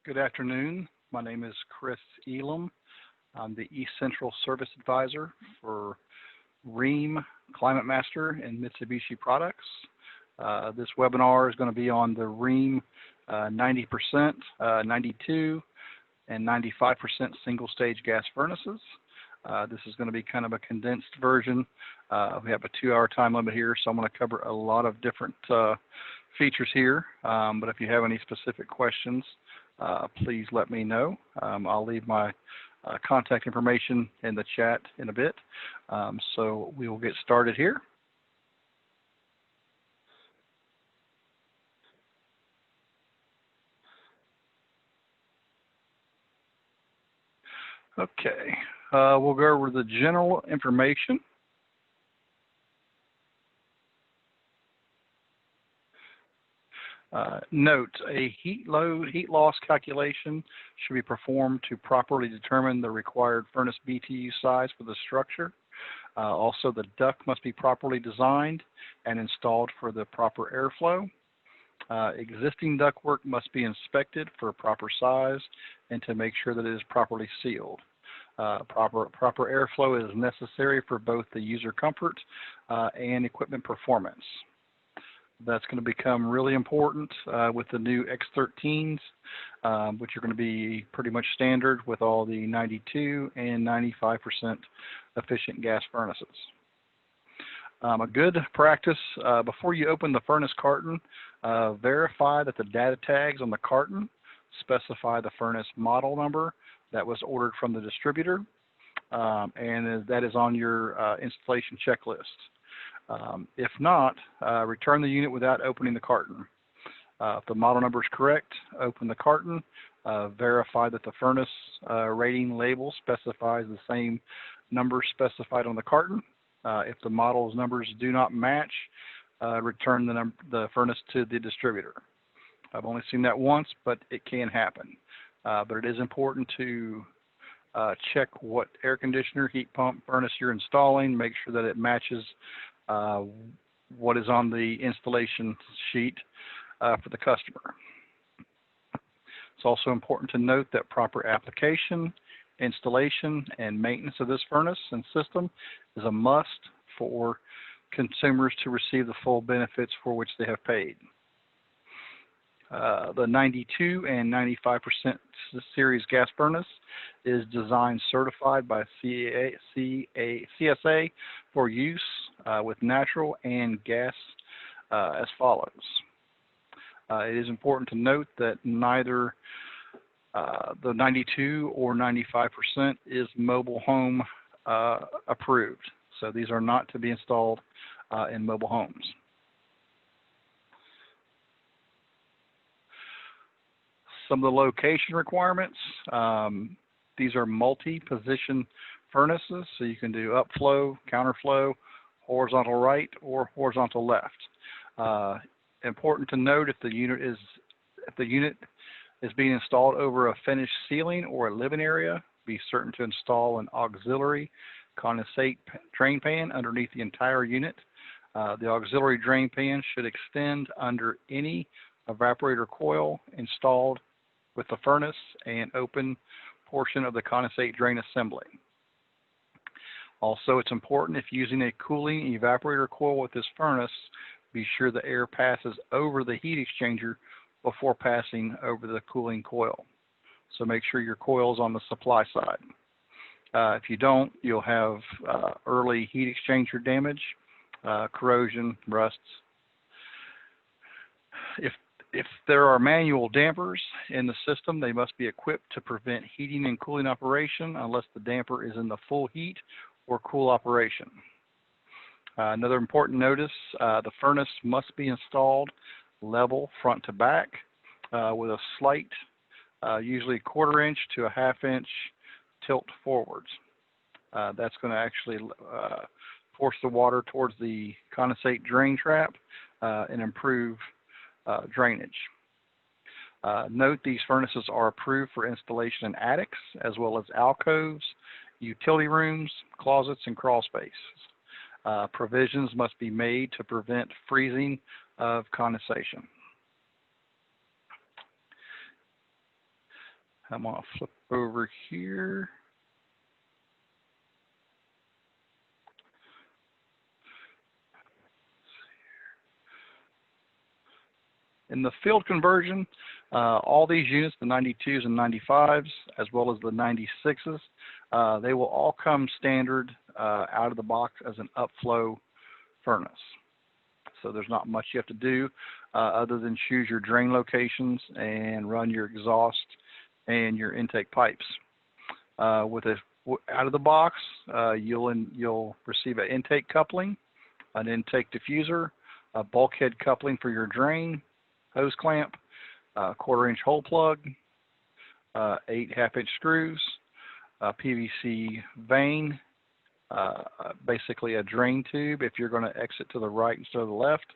Good afternoon. My name is Chris Elam. I'm the East Central Service Advisor for Rheem, Climate Master, and Mitsubishi products. This webinar is going to be on the Rheem 90%, 92, and 95% single stage gas furnaces. This is going to be kind of a condensed version. We have a 2-hour time limit here, so I'm going to cover a lot of different features here. But if you have any specific questions, please let me know. I'll leave my contact information in the chat in a bit. So we will get started here. Okay, we'll go over the general information. Note, a heat loss calculation should be performed to properly determine the required furnace BTU size for the structure. Also, the duct must be properly designed and installed for the proper airflow. Existing ductwork must be inspected for proper size and to make sure that it is properly sealed. Proper airflow is necessary for both the user comfort and equipment performance. That's going to become really important with the new X13s, which are going to be pretty much standard with all the 92 and 95% efficient gas furnaces. A good practice, before you open the furnace carton, verify that the data tags on the carton specify the furnace model number that was ordered from the distributor, and that is on your installation checklist. If not, return the unit without opening the carton. If the model number is correct, open the carton, verify that the furnace rating label specifies the same number specified on the carton. If the model's numbers do not match, return the furnace to the distributor. I've only seen that once, but it can happen. But it is important to check what air conditioner, heat pump, furnace you're installing, make sure that it matches what is on the installation sheet for the customer. It's also important to note that proper application, installation, and maintenance of this furnace and system is a must for consumers to receive the full benefits for which they have paid. The 92 and 95% series gas furnace is designed certified by CSA for use with natural and gas as follows. It is important to note that neither the 92 or 95% is mobile home approved. So these are not to be installed in mobile homes. Some of the location requirements, these are multi-position furnaces, so you can do upflow, counterflow, horizontal right, or horizontal left. Important to note, if the unit is being installed over a finished ceiling or a living area, be certain to install an auxiliary condensate drain pan underneath the entire unit. The auxiliary drain pan should extend under any evaporator coil installed with the furnace and open portion of the condensate drain assembly. Also, it's important, if using a cooling evaporator coil with this furnace, be sure the air passes over the heat exchanger before passing over the cooling coil. So make sure your coil is on the supply side. If you don't, you'll have early heat exchanger damage, corrosion, rusts. If there are manual dampers in the system, they must be equipped to prevent heating and cooling operation unless the damper is in the full heat or cool operation. Another important notice, the furnace must be installed level front to back with a slight, usually 1/4 inch to a 1/2 inch tilt forwards. That's going to actually force the water towards the condensate drain trap and improve drainage. Note, these furnaces are approved for installation in attics as well as alcoves, utility rooms, closets, and crawl spaces. Provisions must be made to prevent freezing of condensation. I'm going to flip over here. In the field conversion, all these units, the 92s and 95s, as well as the 96s, they will all come standard out of the box as an upflow furnace. So there's not much you have to do other than choose your drain locations and run your exhaust and your intake pipes. Out of the box, you'll receive an intake coupling, an intake diffuser, a bulkhead coupling for your drain, hose clamp, a 1/4-inch hole plug, 8 1/2-inch screws, a PVC vane, basically a drain tube if you're going to exit to the right instead of the left,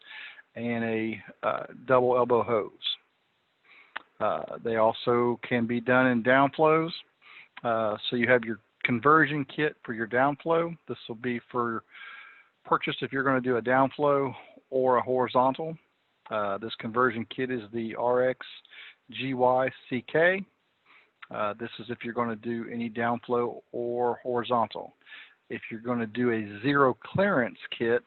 and a double elbow hose. They also can be done in downflows. So you have your conversion kit for your downflow. This will be for purchase if you're going to do a downflow or a horizontal. This conversion kit is the RX-GY-CK. This is if you're going to do any downflow or horizontal. If you're going to do a zero clearance kit,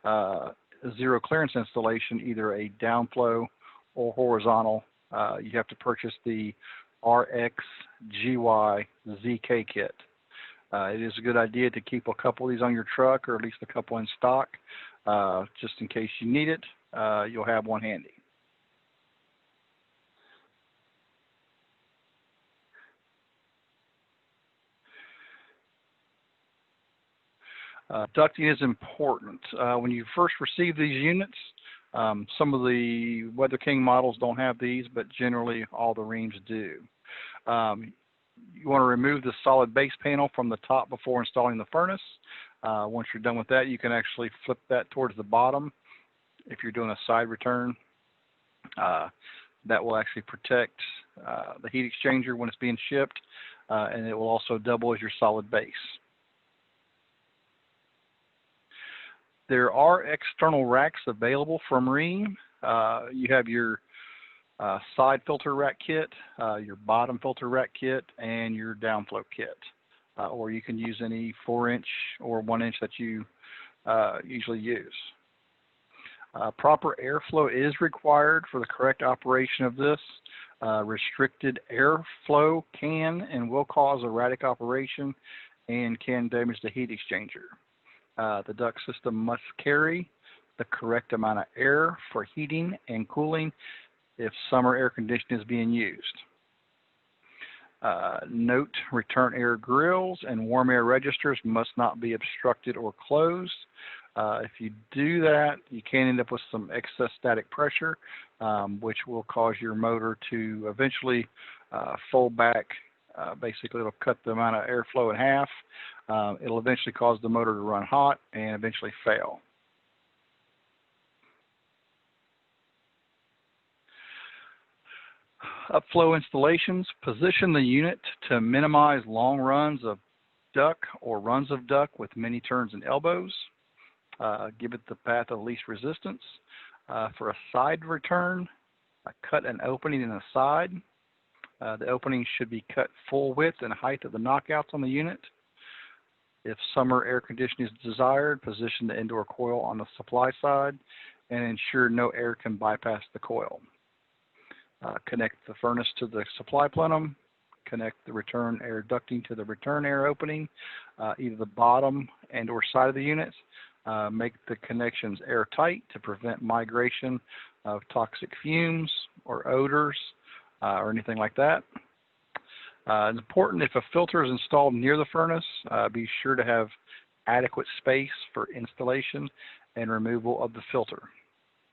a zero clearance installation, either a downflow or horizontal, you have to purchase the RX-GY-ZK kit. It is a good idea to keep a couple of these on your truck, or at least a couple in stock, just in case you need it. You'll have one handy. Ducting is important. When you first receive these units, some of the Weather King models don't have these, but generally all the Rheems do. You want to remove the solid base panel from the top before installing the furnace. Once you're done with that, you can actually flip that towards the bottom if you're doing a side return. That will actually protect the heat exchanger when it's being shipped, and it will also double as your solid base. There are external racks available from Rheem. You have your side filter rack kit, your bottom filter rack kit, and your downflow kit. Or you can use any 4-inch or 1-inch that you usually use. Proper airflow is required for the correct operation of this. Restricted airflow can and will cause erratic operation and can damage the heat exchanger. The duct system must carry the correct amount of air for heating and cooling if summer air conditioning is being used. Note, return air grills and warm air registers must not be obstructed or closed. If you do that, you can end up with some excess static pressure, which will cause your motor to eventually fold back. Basically, it'll cut the amount of airflow in half. It'll eventually cause the motor to run hot and eventually fail. Upflow installations. Position the unit to minimize long runs of duct or runs of duct with many turns and elbows. Give it the path of least resistance. For a side return, cut an opening in the side. The opening should be cut full width and height of the knockouts on the unit. If summer air conditioning is desired, position the indoor coil on the supply side and ensure no air can bypass the coil. Connect the furnace to the supply plenum. Connect the return air ducting to the return air opening, either the bottom and or side of the units. Make the connections airtight to prevent migration of toxic fumes or odors or anything like that. It's important, if a filter is installed near the furnace, be sure to have adequate space for installation and removal of the filter.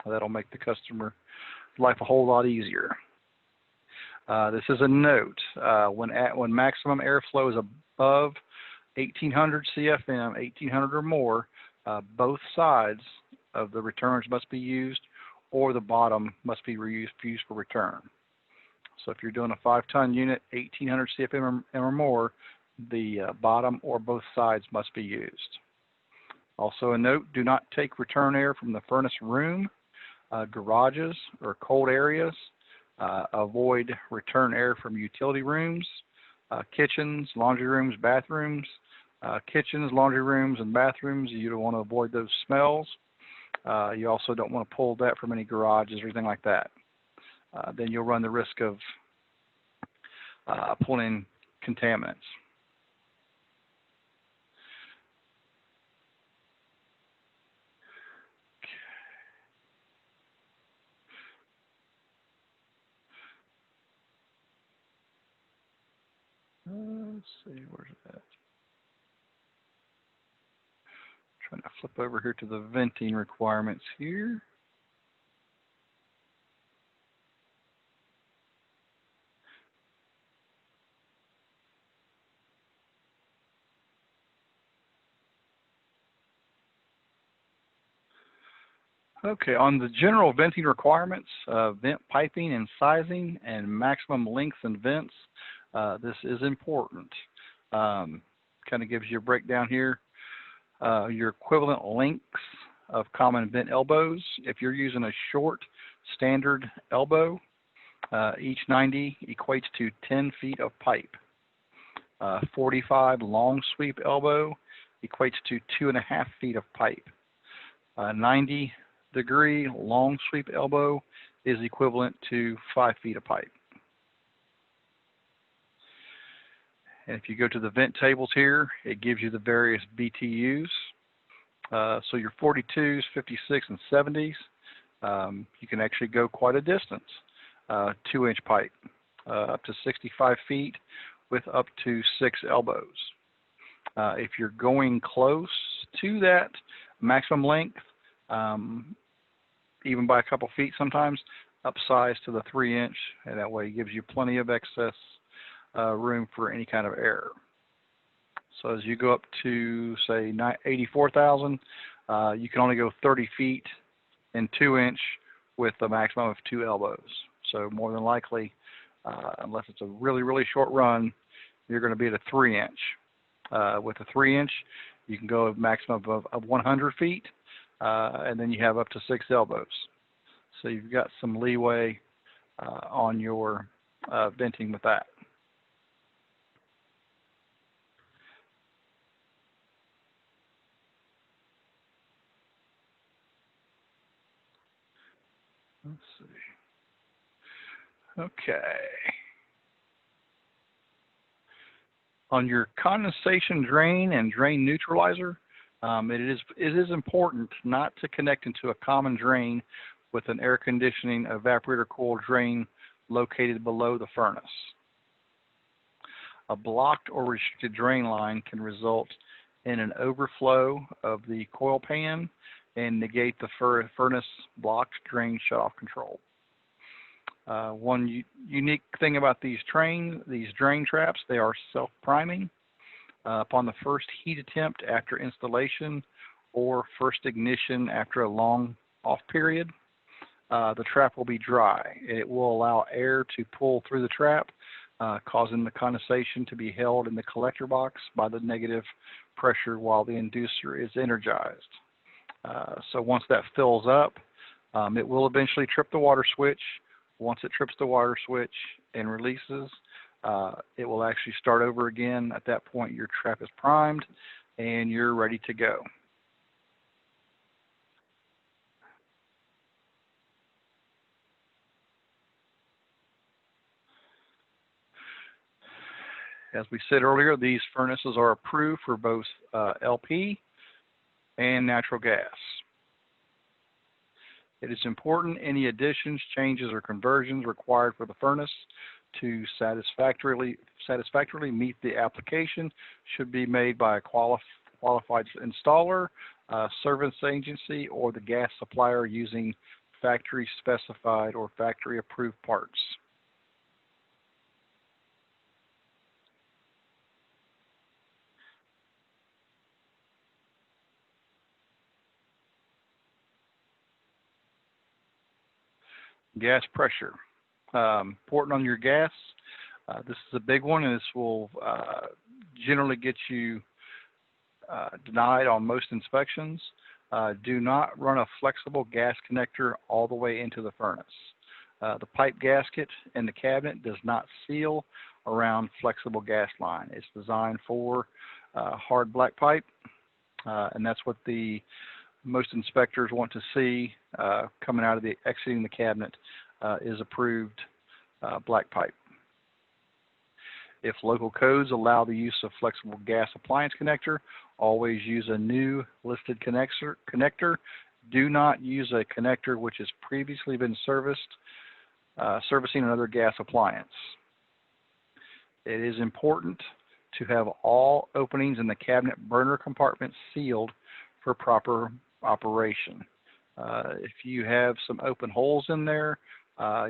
That'll make the customer life a whole lot easier. This is a note. When maximum airflow is above 1800 CFM, 1800 or more, both sides of the returns must be used, or the bottom must be used for return. So if you're doing a 5-ton unit, 1800 CFM or more, the bottom or both sides must be used. Also a note, do not take return air from the furnace room, garages, or cold areas. Avoid return air from utility rooms, kitchens, laundry rooms, bathrooms. Kitchens, laundry rooms, and bathrooms, you don't want to avoid those smells. You also don't want to pull that from any garages or anything like that. Then you'll run the risk of pulling contaminants. Let's see, where's it at? Trying to flip over here to the venting requirements here. Okay, on the general venting requirements, vent piping and sizing and maximum lengths and vents, this is important. Kind of gives you a breakdown here. Your equivalent lengths of common vent elbows. If you're using a short standard elbow, each 90 equates to 10 feet of pipe. 45 long sweep elbow equates to 2.5 feet of pipe. 90-degree long sweep elbow is equivalent to 5 feet of pipe. And if you go to the vent tables here, it gives you the various BTUs. So your 42s, 56, and 70s, you can actually go quite a distance. 2-inch pipe, up to 65 feet with up to 6 elbows. If you're going close to that maximum length, even by a couple feet sometimes, upsize to the 3-inch, and that way it gives you plenty of excess room for any kind of error. So as you go up to, say, 84,000, you can only go 30 feet in 2-inch with a maximum of 2 elbows. So more than likely, unless it's a really, really short run, you're going to be at a 3-inch. With a 3-inch, you can go a maximum of 100 feet, and then you have up to 6 elbows. So you've got some leeway on your venting with that. Let's see. Okay. On your condensation drain and drain neutralizer, it is important not to connect into a common drain with an air conditioning evaporator coil drain located below the furnace. A blocked or restricted drain line can result in an overflow of the coil pan and negate the furnace blocked drain shutoff control. One unique thing about these drain traps, they are self-priming. Upon the first heat attempt after installation or first ignition after a long off period, the trap will be dry. It will allow air to pull through the trap, causing the condensation to be held in the collector box by the negative pressure while the inducer is energized. So once that fills up, it will eventually trip the water switch. Once it trips the water switch and releases, it will actually start over again. At that point, your trap is primed and you're ready to go. As we said earlier, these furnaces are approved for both LP and natural gas. It is important any additions, changes, or conversions required for the furnace to satisfactorily meet the application should be made by a qualified installer, service agency, or the gas supplier using factory specified or factory approved parts. Gas pressure. Important on your gas. This is a big one, and this will generally get you denied on most inspections. Do not run a flexible gas connector all the way into the furnace. The pipe gasket in the cabinet does not seal around flexible gas line. It's designed for hard black pipe, and that's what the most inspectors want to see coming out of exiting the cabinet is approved black pipe. If local codes allow the use of flexible gas appliance connector, always use a new listed connector. Do not use a connector which has previously been servicing another gas appliance. It is important to have all openings in the cabinet burner compartment sealed for proper operation. If you have some open holes in there,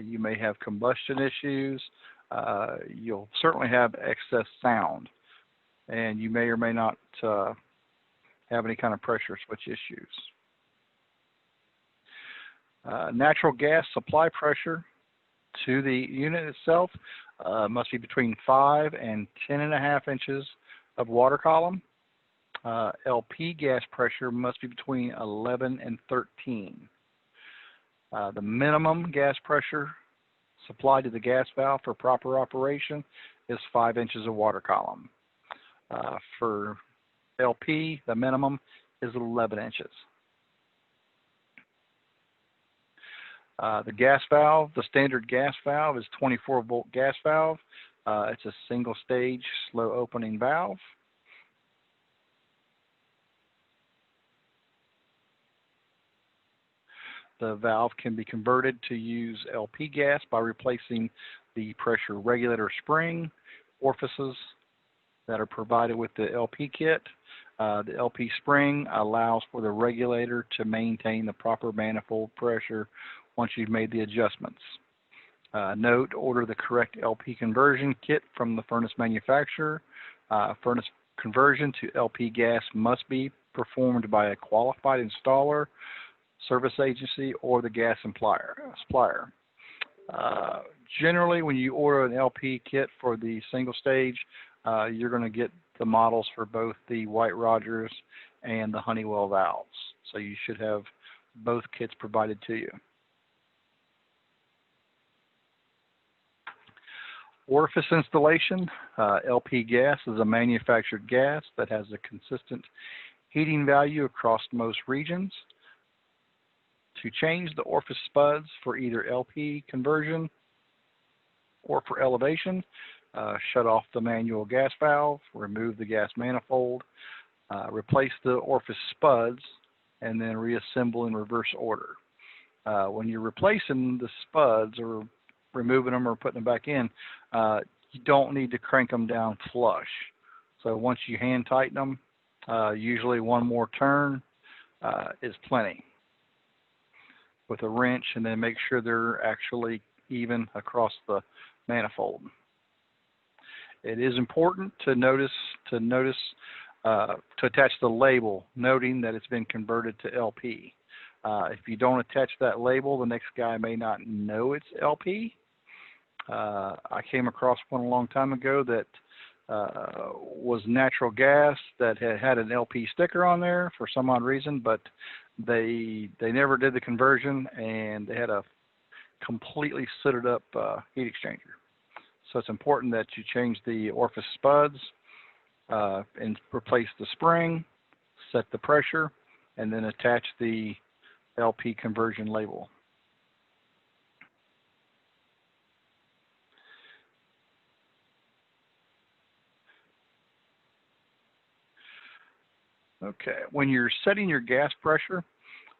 you may have combustion issues. You'll certainly have excess sound, and you may or may not have any kind of pressure switch issues. Natural gas supply pressure to the unit itself must be between 5 and 10.5 inches of water column. LP gas pressure must be between 11 and 13. The minimum gas pressure supplied to the gas valve for proper operation is 5 inches of water column. For LP, the minimum is 11 inches. The gas valve, the standard gas valve is 24-volt gas valve. It's a single stage slow opening valve. The valve can be converted to use LP gas by replacing the pressure regulator spring orifices that are provided with the LP kit. The LP spring allows for the regulator to maintain the proper manifold pressure once you've made the adjustments. Note, order the correct LP conversion kit from the furnace manufacturer. Furnace conversion to LP gas must be performed by a qualified installer, service agency, or the gas supplier. Generally, when you order an LP kit for the single stage, you're going to get the models for both the White Rogers and the Honeywell valves. So you should have both kits provided to you. Orifice installation. LP gas is a manufactured gas that has a consistent heating value across most regions. To change the orifice spuds for either LP conversion or for elevation, shut off the manual gas valve, remove the gas manifold, replace the orifice spuds, and then reassemble in reverse order. When you're replacing the spuds or removing them or putting them back in, you don't need to crank them down flush. So once you hand tighten them, usually one more turn is plenty with a wrench, and then make sure they're actually even across the manifold. It is important to attach the label noting that it's been converted to LP. If you don't attach that label, the next guy may not know it's LP. I came across one a long time ago that was natural gas that had an LP sticker on there for some odd reason, but they never did the conversion, and they had a completely sooted up heat exchanger. So it's important that you change the orifice spuds and replace the spring, set the pressure, and then attach the LP conversion label. Okay, when you're setting your gas pressure,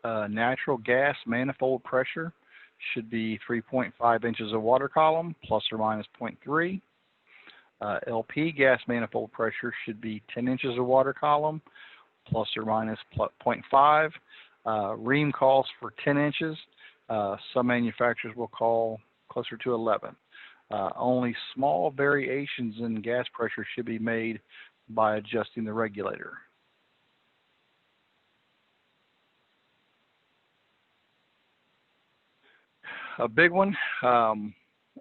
natural gas manifold pressure should be 3.5 inches of water column, plus or minus 0.3. LP gas manifold pressure should be 10 inches of water column, plus or minus 0.5. Rheem calls for 10 inches. Some manufacturers will call closer to 11. Only small variations in gas pressure should be made by adjusting the regulator. A big one,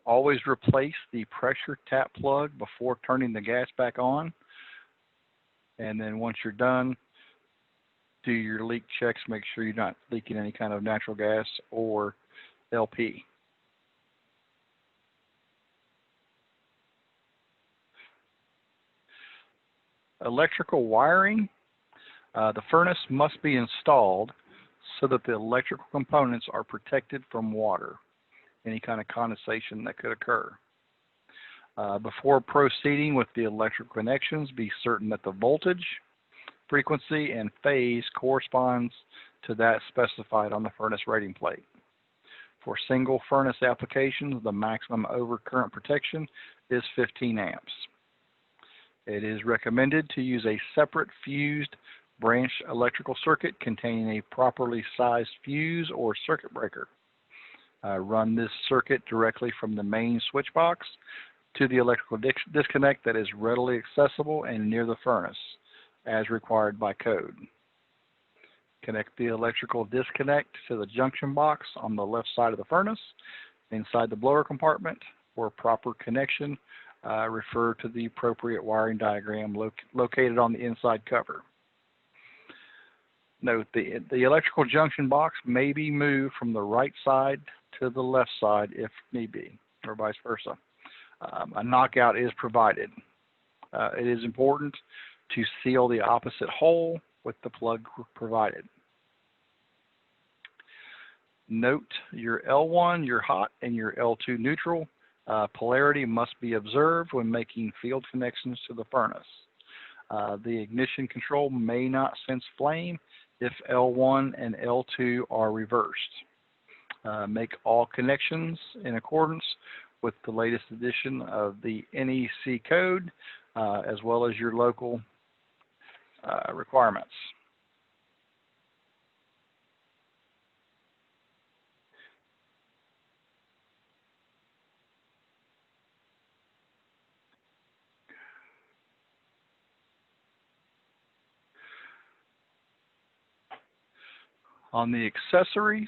always replace the pressure tap plug before turning the gas back on. And then once you're done, do your leak checks, make sure you're not leaking any kind of natural gas or LP. Electrical wiring. The furnace must be installed so that the electrical components are protected from water, any kind of condensation that could occur. Before proceeding with the electrical connections, be certain that the voltage, frequency, and phase corresponds to that specified on the furnace rating plate. For single furnace applications, the maximum overcurrent protection is 15 amps. It is recommended to use a separate fused branch electrical circuit containing a properly sized fuse or circuit breaker. Run this circuit directly from the main switch box to the electrical disconnect that is readily accessible and near the furnace, as required by code. Connect the electrical disconnect to the junction box on the left side of the furnace inside the blower compartment. For proper connection, refer to the appropriate wiring diagram located on the inside cover. Note, the electrical junction box may be moved from the right side to the left side if need be, or vice versa. A knockout is provided. It is important to seal the opposite hole with the plug provided. Note, your L1, your hot, and your L2 neutral polarity must be observed when making field connections to the furnace. The ignition control may not sense flame if L1 and L2 are reversed. Make all connections in accordance with the latest edition of the NEC code, as well as your local requirements. On the accessories,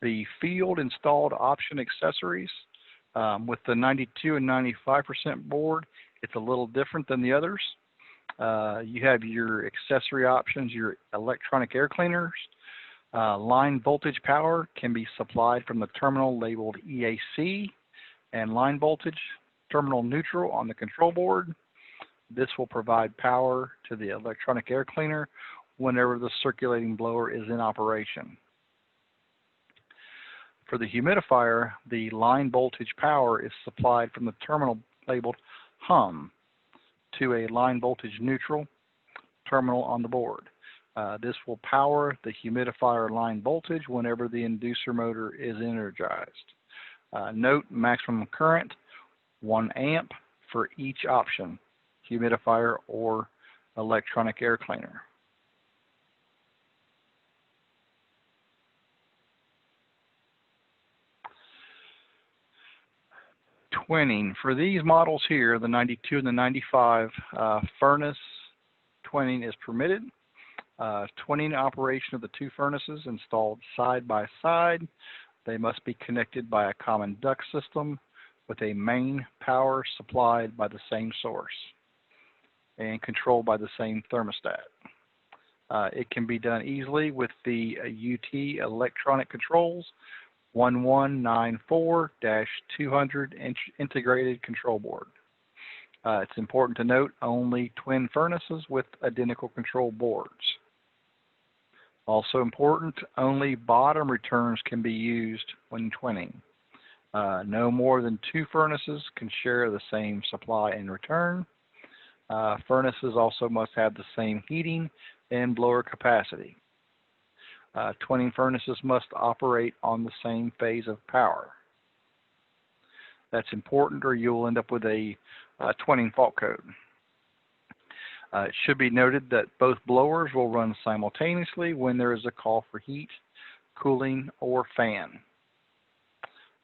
the field installed option accessories, with the 92 and 95% board, it's a little different than the others. You have your accessory options, your electronic air cleaners. Line voltage power can be supplied from the terminal labeled EAC, and line voltage terminal neutral on the control board. This will provide power to the electronic air cleaner whenever the circulating blower is in operation. For the humidifier, the line voltage power is supplied from the terminal labeled HUM to a line voltage neutral terminal on the board. This will power the humidifier line voltage whenever the inducer motor is energized. Note, maximum current 1 amp for each option, humidifier or electronic air cleaner. Twinning. For these models here, the 92 and the 95, furnace twinning is permitted. Twinning operation of the two furnaces installed side by side. They must be connected by a common duct system with a main power supplied by the same source and controlled by the same thermostat. It can be done easily with the UT electronic controls 1194-200 integrated control board. It's important to note only twin furnaces with identical control boards. Also important, only bottom returns can be used when twinning. No more than 2 furnaces can share the same supply and return. Furnaces also must have the same heating and blower capacity. Twinning furnaces must operate on the same phase of power. That's important, or you'll end up with a twinning fault code. It should be noted that both blowers will run simultaneously when there is a call for heat, cooling, or fan.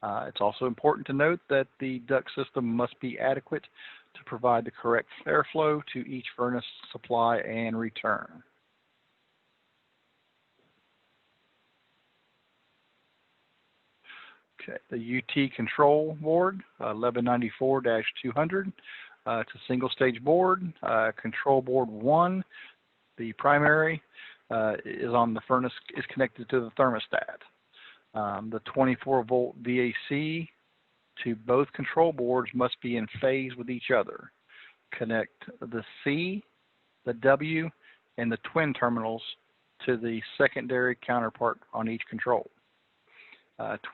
It's also important to note that the duct system must be adequate to provide the correct airflow to each furnace supply and return. Okay, the UT control board, 1194-200. It's a single stage board. Control board 1, the primary, is on the furnace, is connected to the thermostat. The 24-volt VAC to both control boards must be in phase with each other. connect the C, the W, and the twin terminals to the secondary counterpart on each control.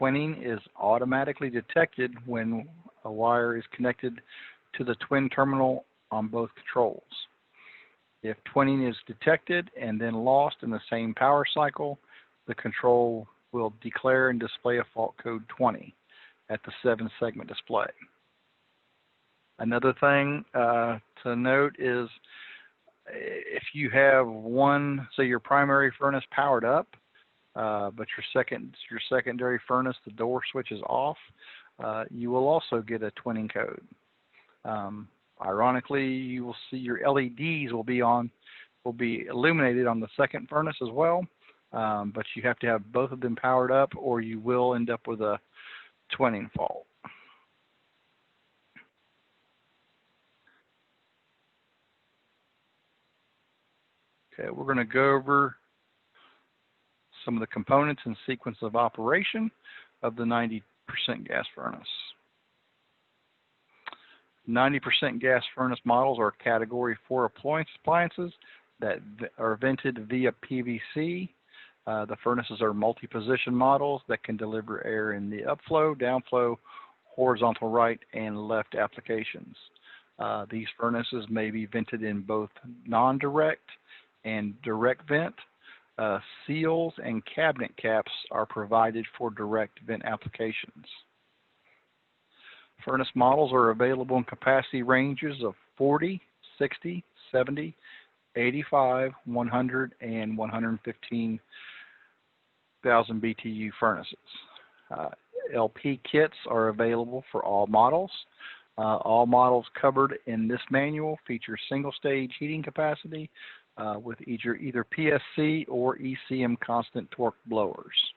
Twinning is automatically detected when a wire is connected to the twin terminal on both controls. If twinning is detected and then lost in the same power cycle, the control will declare and display a fault code 20 at the 7-segment display. Another thing to note is if you have one, say your primary furnace powered up, but your secondary furnace, the door switch is off, you will also get a twinning code. Ironically, you will see your LEDs will be illuminated on the second furnace as well, but you have to have both of them powered up, or you will end up with a twinning fault. Okay, we're going to go over some of the components and sequence of operation of the 90% gas furnace. 90% gas furnace models are Category 4 appliances that are vented via PVC. The furnaces are multi-position models that can deliver air in the upflow, downflow, horizontal right, and left applications. These furnaces may be vented in both non-direct and direct vent. Seals and cabinet caps are provided for direct vent applications. Furnace models are available in capacity ranges of 40, 60, 70, 85, 100, and 115,000 BTU furnaces. LP kits are available for all models. All models covered in this manual feature single-stage heating capacity with either PSC or ECM constant torque blowers.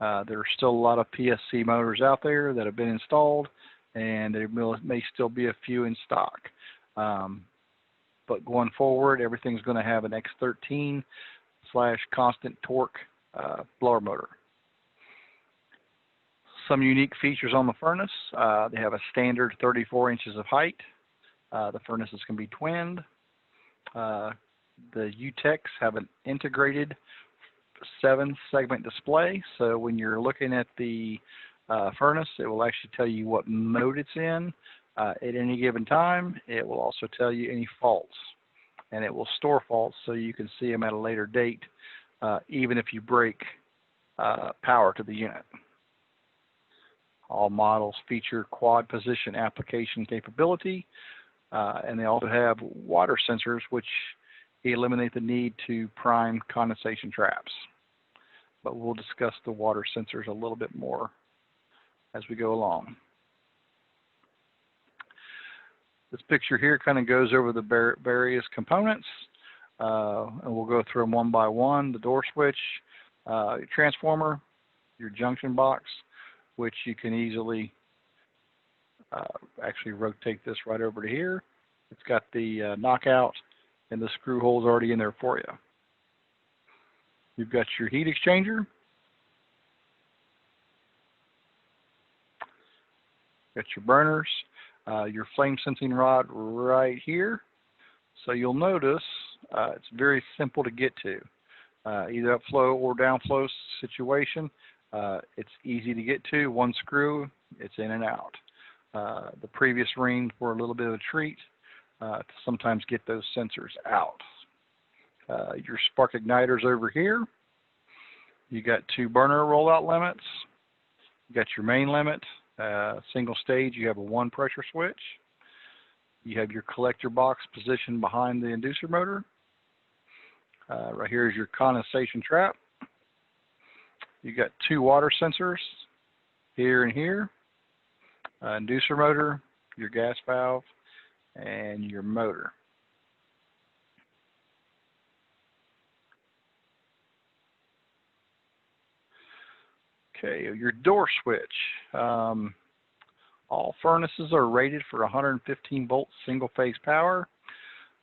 There are still a lot of PSC motors out there that have been installed, and there may still be a few in stock. But going forward, everything's going to have an X13/constant torque blower motor. Some unique features on the furnace. They have a standard 34 inches of height. The furnaces can be twinned. The UTECs have an integrated 7-segment display, so when you're looking at the furnace, it will actually tell you what mode it's in at any given time. It will also tell you any faults, and it will store faults so you can see them at a later date, even if you break power to the unit. All models feature quad position application capability, and they also have water sensors which eliminate the need to prime condensation traps. But we'll discuss the water sensors a little bit more as we go along. This picture here kind of goes over the various components, and we'll go through them one by one. The door switch, your transformer, your junction box, which you can easily actually rotate this right over to here. It's got the knockout and the screw holes already in there for you. You've got your heat exchanger. Got your burners, your flame sensing rod right here. So you'll notice it's very simple to get to. Either upflow or downflow situation, it's easy to get to. One screw, it's in and out. The previous Rheems were a little bit of a treat to sometimes get those sensors out. Your spark igniters over here. You got 2 burner rollout limits. You got your main limit. Single stage, you have a 1 pressure switch. You have your collector box positioned behind the inducer motor. Right here is your condensation trap. You got 2 water sensors here and here. Inducer motor, your gas valve, and your motor. Okay, your door switch. All furnaces are rated for 115 volt single phase power.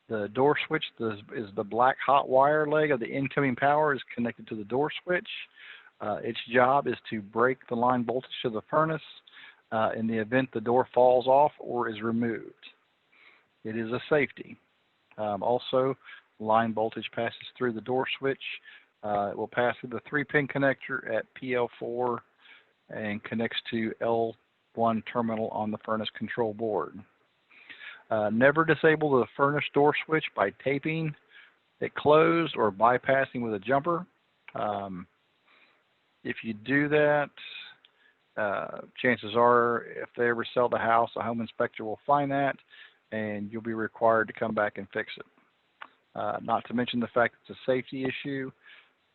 The door switch is the black hot wire leg of the incoming power is connected to the door switch. Its job is to break the line voltage to the furnace in the event the door falls off or is removed. It is a safety. Also, line voltage passes through the door switch. It will pass through the 3-pin connector at PL4 and connects to L1 terminal on the furnace control board. Never disable the furnace door switch by taping it closed or bypassing with a jumper. If you do that, chances are if they ever sell the house, a home inspector will find that and you'll be required to come back and fix it. Not to mention the fact it's a safety issue.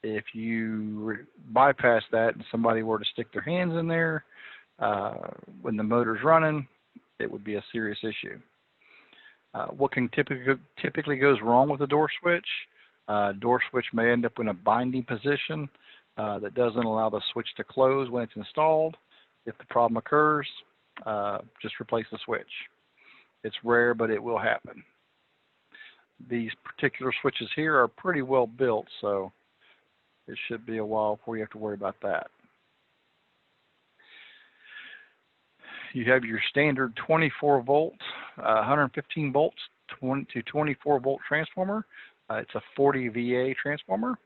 If you bypass that and somebody were to stick their hands in there when the motor's running, it would be a serious issue. What can typically goes wrong with the door switch? Door switch may end up in a binding position that doesn't allow the switch to close when it's installed. If the problem occurs, just replace the switch. It's rare, but it will happen. These particular switches here are pretty well built, so it should be a while before you have to worry about that. You have your standard 24 volt, 115 volts to 24 volt transformer. It's a 40 VA transformer.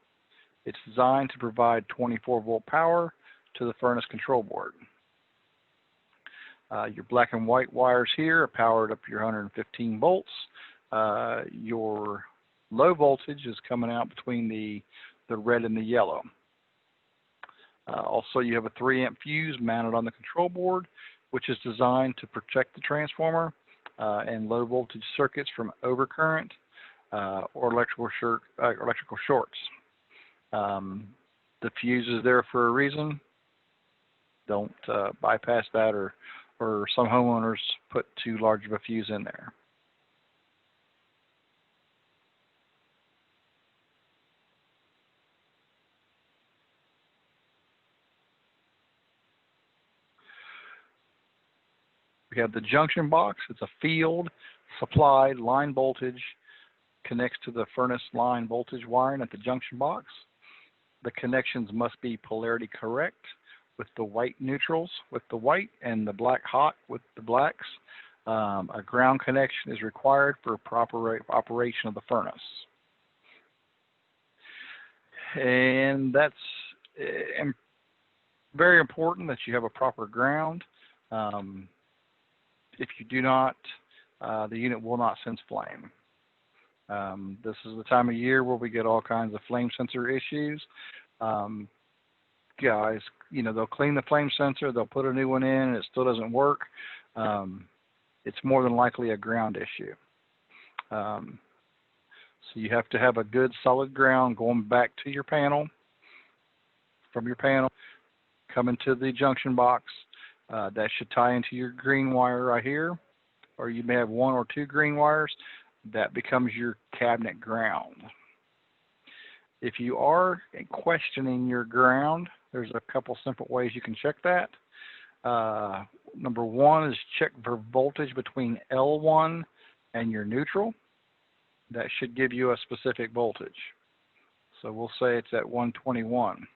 It's designed to provide 24 volt power to the furnace control board. Your black and white wires here are powered up to your 115 volts. Your low voltage is coming out between the red and the yellow. Also, you have a 3-amp fuse mounted on the control board, which is designed to protect the transformer and low voltage circuits from overcurrent or electrical shorts. The fuse is there for a reason. Don't bypass that, or some homeowners put too large of a fuse in there. We have the junction box. It's a field supplied line voltage, connects to the furnace line voltage wiring at the junction box. The connections must be polarity correct, with the white neutrals with the white and the black hot with the blacks. A ground connection is required for proper operation of the furnace. And that's very important that you have a proper ground. If you do not, the unit will not sense flame. This is the time of year where we get all kinds of flame sensor issues. Guys, you know, they'll clean the flame sensor, they'll put a new one in, and it still doesn't work. It's more than likely a ground issue. So you have to have a good solid ground going back to your panel, from your panel, coming to the junction box. That should tie into your green wire right here, or you may have 1 or 2 green wires. That becomes your cabinet ground. If you are questioning your ground, there's a couple simple ways you can check that. Number 1 is check for voltage between L1 and your neutral. That should give you a specific voltage. So we'll say it's at 121.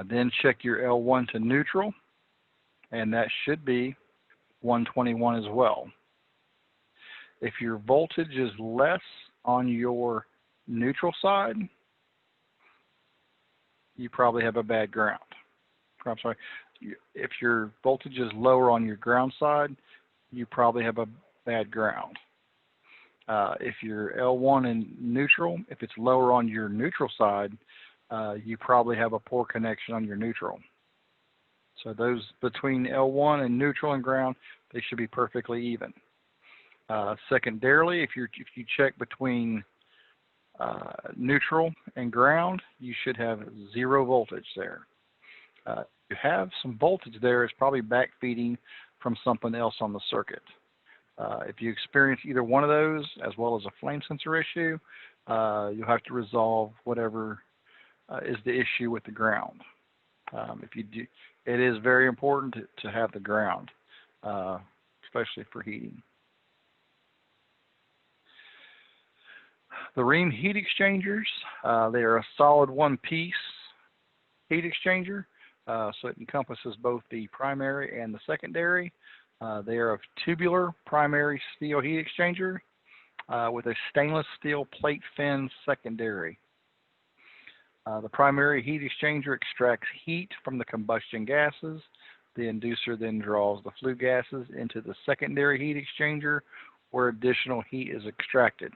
Then check your L1 to neutral, and that should be 121 as well. If your voltage is less on your neutral side, you probably have a bad ground. I'm sorry, if your voltage is lower on your ground side, you probably have a bad ground. If your L1 in neutral, if it's lower on your neutral side, you probably have a poor connection on your neutral. So those between L1 and neutral and ground, they should be perfectly even. Secondarily, if you check between neutral and ground, you should have 0 voltage there. If you have some voltage there, it's probably backfeeding from something else on the circuit. If you experience either one of those, as well as a flame sensor issue, you'll have to resolve whatever is the issue with the ground. If you do, it is very important to have the ground, especially for heating. The Rheem heat exchangers, they are a solid one-piece heat exchanger, so it encompasses both the primary and the secondary. They are of tubular primary steel heat exchanger with a stainless steel plate fin secondary. The primary heat exchanger extracts heat from the combustion gases. The inducer then draws the flue gases into the secondary heat exchanger where additional heat is extracted.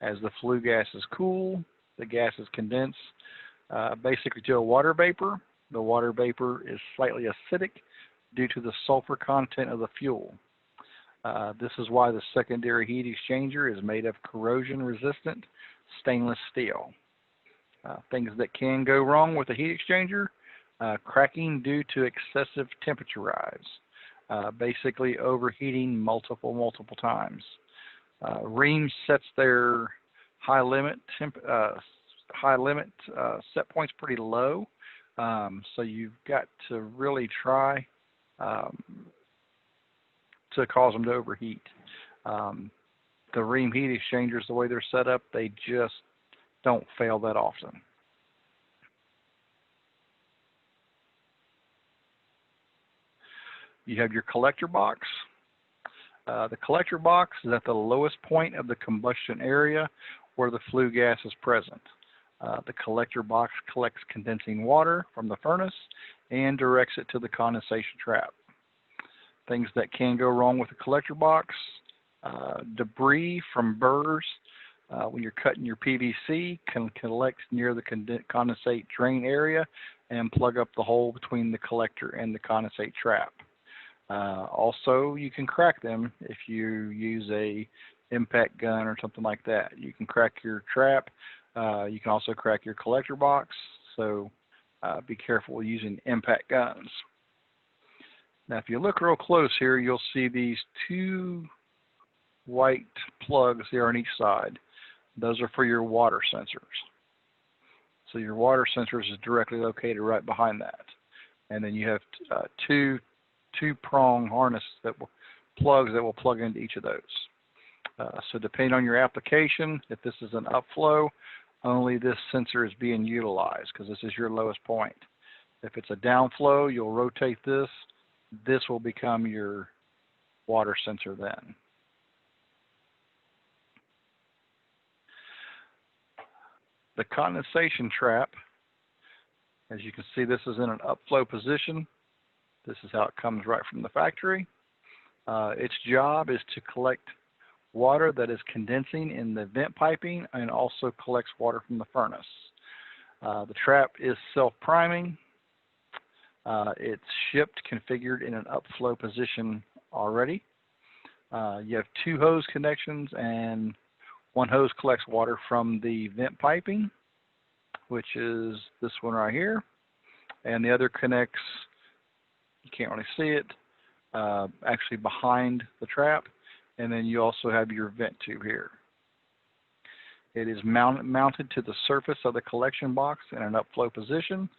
As the flue gases cool, the gases condense basically to a water vapor. The water vapor is slightly acidic due to the sulfur content of the fuel. This is why the secondary heat exchanger is made of corrosion-resistant stainless steel. Things that can go wrong with the heat exchanger: cracking due to excessive temperature rise, basically overheating multiple times. Rheem sets their high limit set points pretty low, so you've got to really try to cause them to overheat. The Rheem heat exchangers, the way they're set up, they just don't fail that often. You have your collector box. The collector box is at the lowest point of the combustion area where the flue gas is present. The collector box collects condensing water from the furnace and directs it to the condensation trap. Things that can go wrong with the collector box: debris from burrs when you're cutting your PVC can collect near the condensate drain area and plug up the hole between the collector and the condensate trap. Also, you can crack them if you use a impact gun or something like that. You can crack your trap. You can also crack your collector box, so be careful using impact guns. Now, if you look real close here, you'll see these two white plugs here on each side. Those are for your water sensors. So your water sensors is directly located right behind that. And then you have two-prong harness plugs that will plug into each of those. So depending on your application, if this is an upflow, only this sensor is being utilized because this is your lowest point. If it's a downflow, you'll rotate this. This will become your water sensor then. The condensation trap, as you can see, this is in an upflow position. This is how it comes right from the factory. Its job is to collect water that is condensing in the vent piping and also collects water from the furnace. The trap is self-priming. It's shipped configured in an upflow position already. You have two hose connections, and one hose collects water from the vent piping, which is this one right here, and the other connects, you can't really see it, actually behind the trap, and then you also have your vent tube here. It is mounted to the surface of the collection box in an upflow position.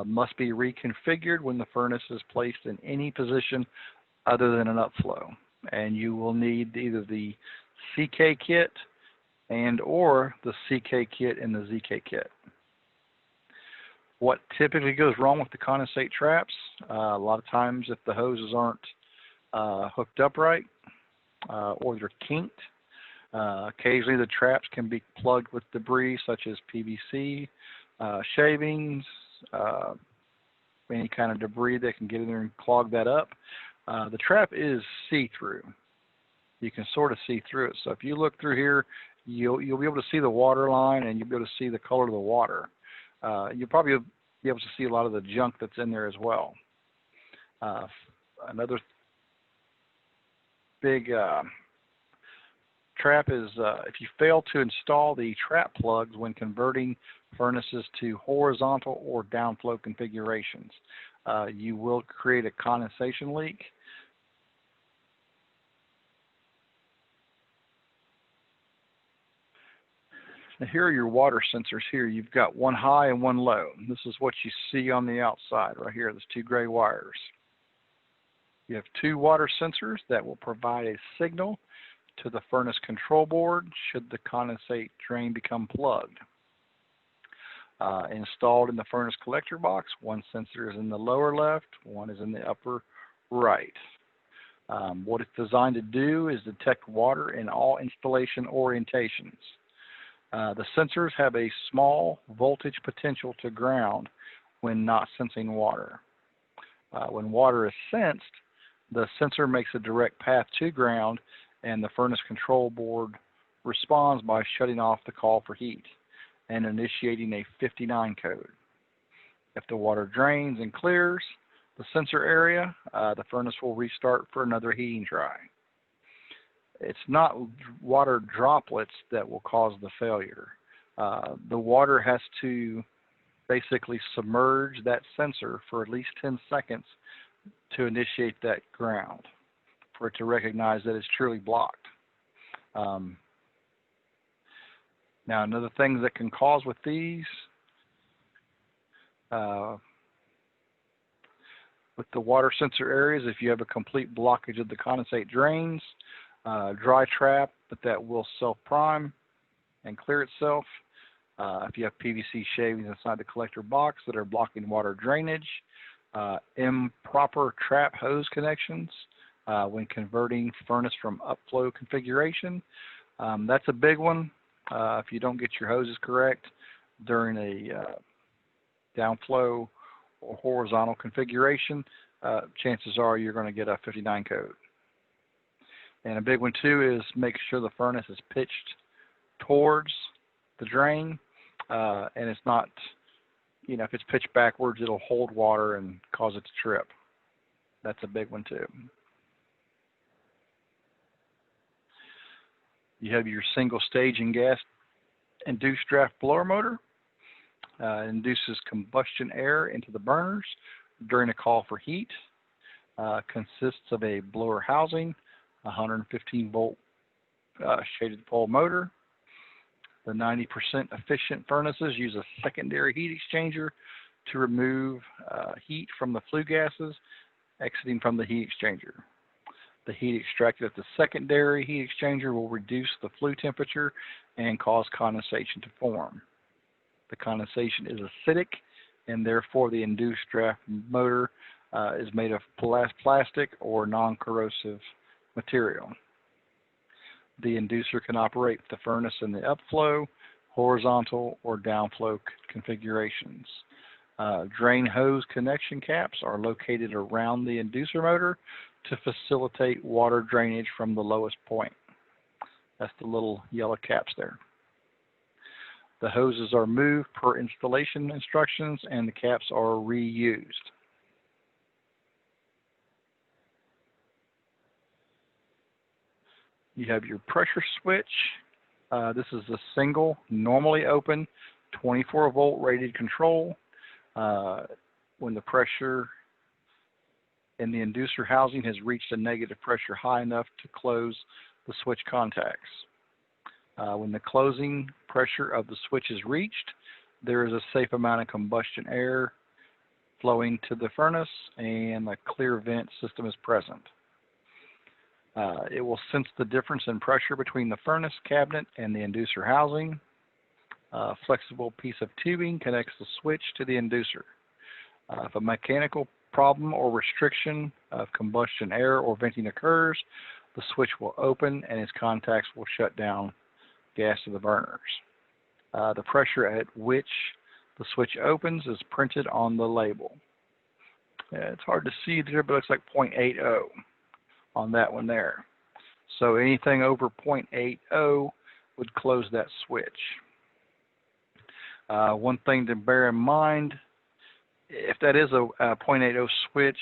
Must be reconfigured when the furnace is placed in any position other than an upflow. And you will need either the CK kit and or the CK kit and the ZK kit. What typically goes wrong with the condensate traps? A lot of times if the hoses aren't hooked up right or they're kinked, occasionally the traps can be plugged with debris such as PVC, shavings, any kind of debris that can get in there and clog that up. The trap is see-through. You can sort of see through it. So if you look through here, you'll be able to see the water line and you'll be able to see the color of the water. You'll probably be able to see a lot of the junk that's in there as well. Another big trap is if you fail to install the trap plugs when converting furnaces to horizontal or downflow configurations, you will create a condensation leak. Now here are your water sensors here. You've got one high and one low. This is what you see on the outside right here. There's two gray wires. You have two water sensors that will provide a signal to the furnace control board should the condensate drain become plugged. Installed in the furnace collector box, one sensor is in the lower left, one is in the upper right. What it's designed to do is detect water in all installation orientations. The sensors have a small voltage potential to ground when not sensing water. When water is sensed, the sensor makes a direct path to ground, and the furnace control board responds by shutting off the call for heat and initiating a 59 code. If the water drains and clears the sensor area, the furnace will restart for another heating try. It's not water droplets that will cause the failure. The water has to basically submerge that sensor for at least 10 seconds to initiate that ground, for it to recognize that it's truly blocked. Now, another thing that can cause with these, with the water sensor areas, if you have a complete blockage of the condensate drains, dry trap, but that will self-prime and clear itself. If you have PVC shavings inside the collector box that are blocking water drainage, improper trap hose connections when converting furnace from upflow configuration. That's a big one. If you don't get your hoses correct during a downflow or horizontal configuration, chances are you're going to get a 59 code. And a big one too is make sure the furnace is pitched towards the drain, and it's not, you know, if it's pitched backwards, it'll hold water and cause it to trip. That's a big one too. You have your single stage and gas induced draft blower motor. Induces combustion air into the burners during a call for heat. Consists of a blower housing, 115 volt shaded pole motor. The 90% efficient furnaces use a secondary heat exchanger to remove heat from the flue gases exiting from the heat exchanger. The heat extracted at the secondary heat exchanger will reduce the flue temperature and cause condensation to form. The condensation is acidic, and therefore the induced draft motor is made of plastic or non-corrosive material. The inducer can operate the furnace in the upflow, horizontal, or downflow configurations. Drain hose connection caps are located around the inducer motor to facilitate water drainage from the lowest point. That's the little yellow caps there. The hoses are moved per installation instructions, and the caps are reused. You have your pressure switch. This is a single, normally open, 24 volt rated control. When the pressure in the inducer housing has reached a negative pressure high enough to close the switch contacts. When the closing pressure of the switch is reached, there is a safe amount of combustion air flowing to the furnace, and a clear vent system is present. It will sense the difference in pressure between the furnace cabinet and the inducer housing. A flexible piece of tubing connects the switch to the inducer. If a mechanical problem or restriction of combustion air or venting occurs, the switch will open and its contacts will shut down gas to the burners. The pressure at which the switch opens is printed on the label. It's hard to see there, but it looks like 0.80 on that one there. So anything over 0.80 would close that switch. One thing to bear in mind, if that is a 0.80 switch,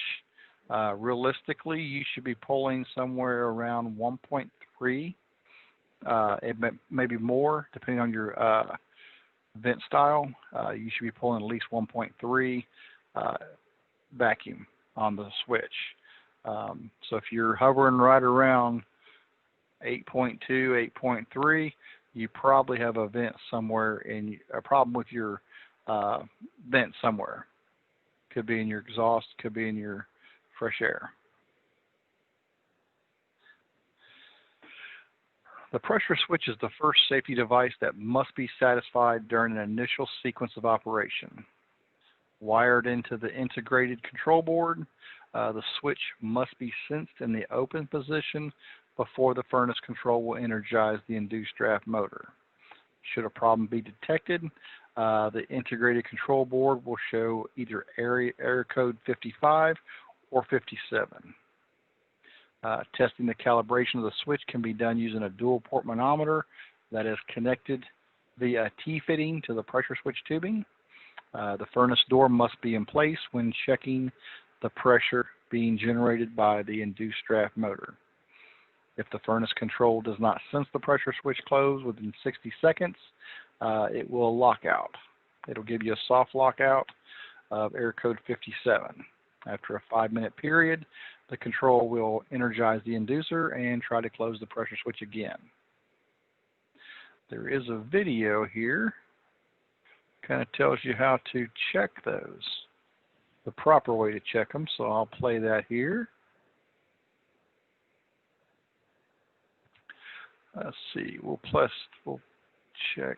realistically you should be pulling somewhere around 1.3. It may be more depending on your vent style. You should be pulling at least 1.3 vacuum on the switch. So if you're hovering right around 8.2, 8.3, you probably have a vent somewhere in a problem with your vent somewhere. Could be in your exhaust, could be in your fresh air. The pressure switch is the first safety device that must be satisfied during an initial sequence of operation. wired into the integrated control board. The switch must be sensed in the open position before the furnace control will energize the induced draft motor. Should a problem be detected, the integrated control board will show either error code 55 or 57. Testing the calibration of the switch can be done using a dual port manometer that is connected via T-fitting to the pressure switch tubing. The furnace door must be in place when checking the pressure being generated by the induced draft motor. If the furnace control does not sense the pressure switch close within 60 seconds, it will lock out. It'll give you a soft lockout of error code 57. After a 5-minute period, the control will energize the inducer and try to close the pressure switch again. There is a video here, kind of tells you how to check those, the proper way to check them, so I'll play that here. Let's see, we'll check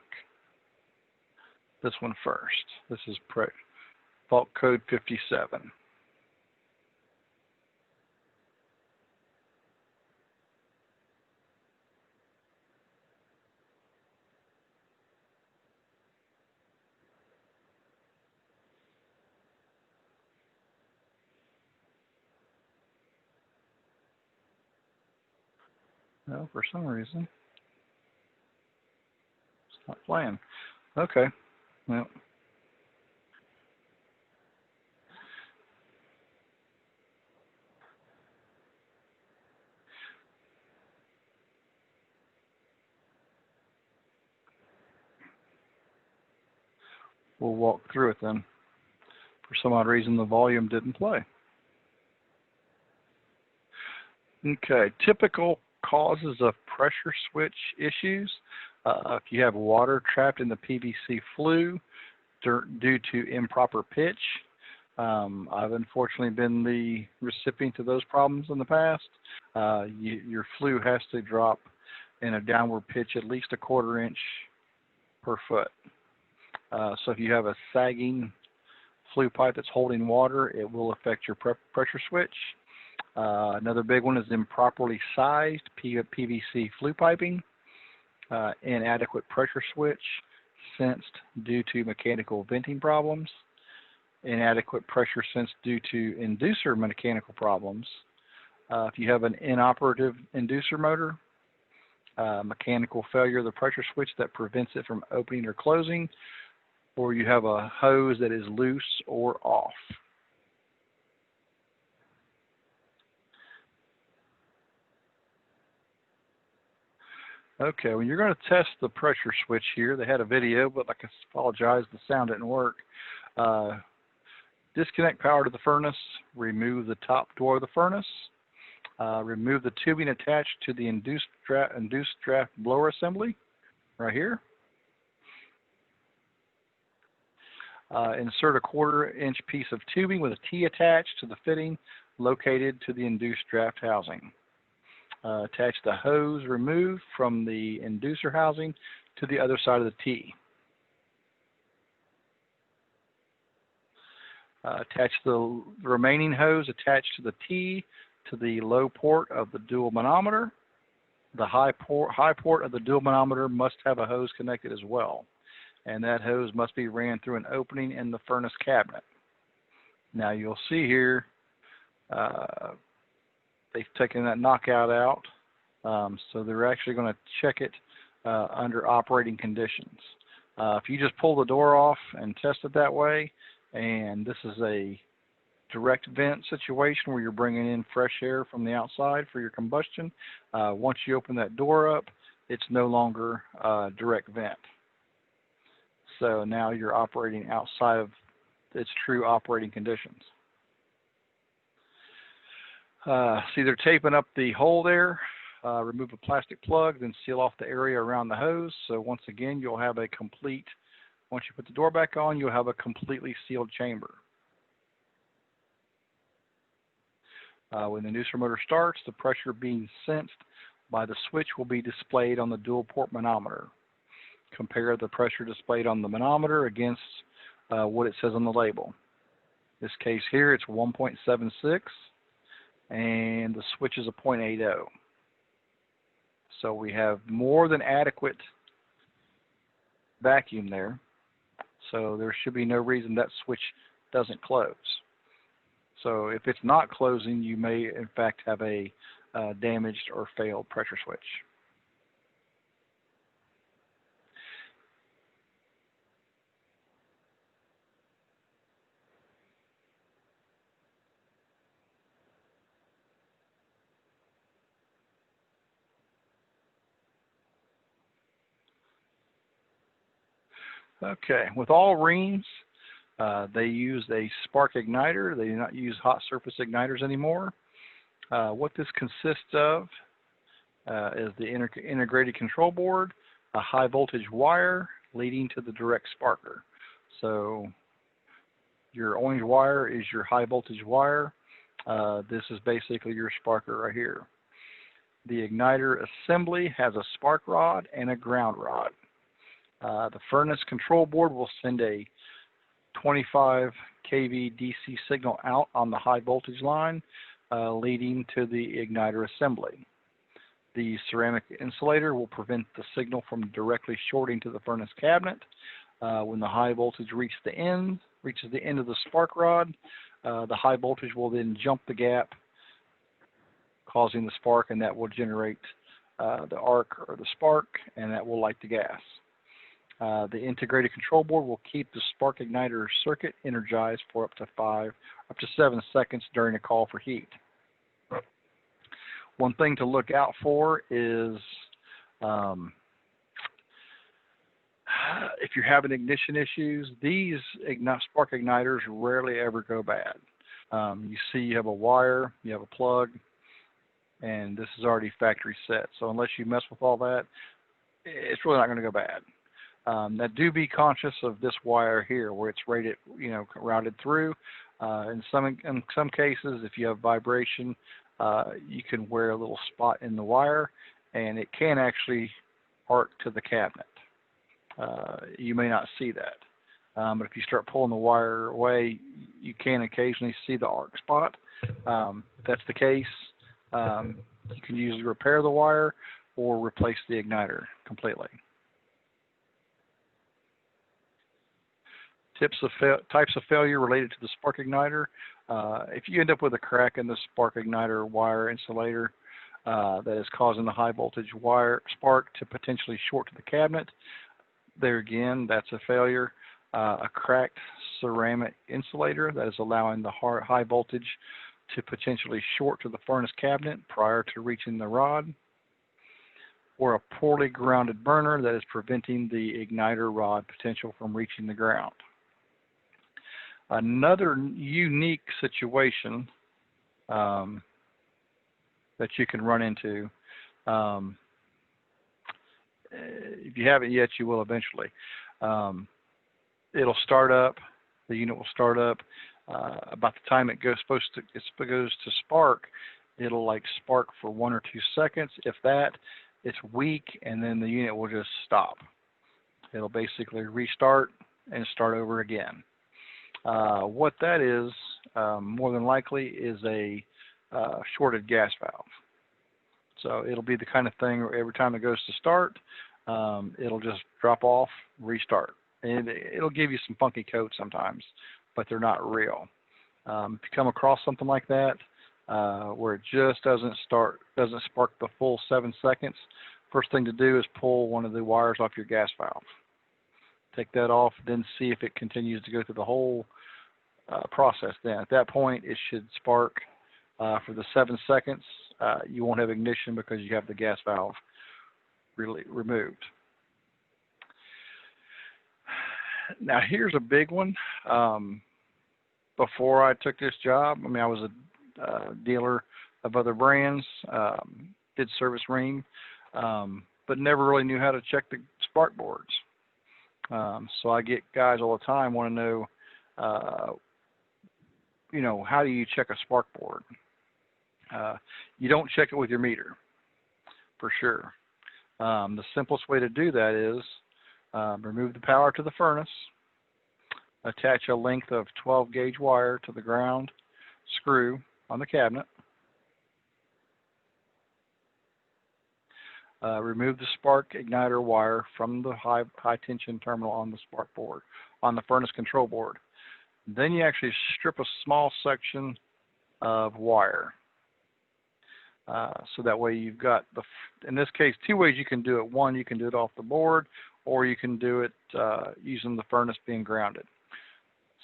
this one first. This is fault code 57. No, for some reason, it's not playing. Okay, well. We'll walk through it then. For some odd reason, the volume didn't play. Okay, typical causes of pressure switch issues. If you have water trapped in the PVC flue due to improper pitch. I've unfortunately been the recipient of those problems in the past. Your flue has to drop in a downward pitch at least a 1/4 inch per foot. So if you have a sagging flue pipe that's holding water, it will affect your pressure switch. Another big one is improperly sized PVC flue piping. Inadequate pressure switch sensed due to mechanical venting problems. Inadequate pressure sensed due to inducer mechanical problems. If you have an inoperative inducer motor, mechanical failure of the pressure switch that prevents it from opening or closing, or you have a hose that is loose or off. Okay, when you're going to test the pressure switch here, they had a video, but I apologize, the sound didn't work. Disconnect power to the furnace, remove the top door of the furnace, remove the tubing attached to the induced draft blower assembly, right here. Insert a 1/4 inch piece of tubing with a T attached to the fitting located to the induced draft housing. Attach the hose removed from the inducer housing to the other side of the T. Attach the remaining hose attached to the T to the low port of the dual manometer. The high port of the dual manometer must have a hose connected as well, and that hose must be ran through an opening in the furnace cabinet. Now you'll see here they've taken that knockout out, so they're actually going to check it under operating conditions. If you just pull the door off and test it that way, and this is a direct vent situation where you're bringing in fresh air from the outside for your combustion, once you open that door up, it's no longer direct vent. So now you're operating outside of its true operating conditions. See, they're taping up the hole there. Remove a plastic plug, then seal off the area around the hose. So once again, you'll have a complete, once you put the door back on, you'll have a completely sealed chamber. When the inducer motor starts, the pressure being sensed by the switch will be displayed on the dual port manometer. Compare the pressure displayed on the manometer against what it says on the label. This case here, it's 1.76, and the switch is a 0.80. So we have more than adequate vacuum there. So there should be no reason that switch doesn't close. So if it's not closing, you may in fact have a damaged or failed pressure switch. Okay, with all Rheems, they use a spark igniter. They do not use hot surface igniters anymore. What this consists of is the integrated control board, a high voltage wire leading to the direct sparker. So your orange wire is your high voltage wire. This is basically your sparker right here. The igniter assembly has a spark rod and a ground rod. The furnace control board will send a 25 kV DC signal out on the high voltage line, leading to the igniter assembly. The ceramic insulator will prevent the signal from directly shorting to the furnace cabinet. When the high voltage reaches the end of the spark rod, the high voltage will then jump the gap, causing the spark, and that will generate the arc or the spark, and that will light the gas. The integrated control board will keep the spark igniter circuit energized for up to 7 seconds during a call for heat. One thing to look out for is if you're having ignition issues, these spark igniters rarely ever go bad. You see you have a wire, you have a plug, and this is already factory set. So unless you mess with all that, it's really not going to go bad. Now do be conscious of this wire here where it's rated, routed through. In some cases, if you have vibration, you can wear a little spot in the wire, and it can actually arc to the cabinet. You may not see that, but if you start pulling the wire away, you can occasionally see the arc spot. If that's the case, you can usually repair the wire or replace the igniter completely. Types of failure related to the spark igniter. If you end up with a crack in the spark igniter wire insulator that is causing the high voltage wire spark to potentially short to the cabinet, there again, that's a failure. A cracked ceramic insulator that is allowing the high voltage to potentially short to the furnace cabinet prior to reaching the rod, or a poorly grounded burner that is preventing the igniter rod potential from reaching the ground. Another unique situation that you can run into, if you haven't yet, you will eventually. It'll start up, the unit will start up. About the time it goes to spark, it'll like spark for 1 or 2 seconds. If that, it's weak, and then the unit will just stop. It'll basically restart and start over again. What that is, more than likely, is a shorted gas valve. So it'll be the kind of thing where every time it goes to start, it'll just drop off, restart. And it'll give you some funky codes sometimes, but they're not real. If you come across something like that, where it just doesn't spark the full 7 seconds, first thing to do is pull one of the wires off your gas valve. Take that off, then see if it continues to go through the whole process. Then at that point, it should spark for the 7 seconds. You won't have ignition because you have the gas valve removed. Now here's a big one. Before I took this job, I was a dealer of other brands, did service Rheem, but never really knew how to check the spark boards. So I get guys all the time want to know, how do you check a spark board? You don't check it with your meter, for sure. The simplest way to do that is remove the power to the furnace, Attach a length of 12 gauge wire to the ground screw on the cabinet. Remove the spark igniter wire from the high tension terminal on the spark board, on the furnace control board. Then you actually strip a small section of wire. So that way you've got, in this case, two ways you can do it. One, you can do it off the board, or you can do it using the furnace being grounded.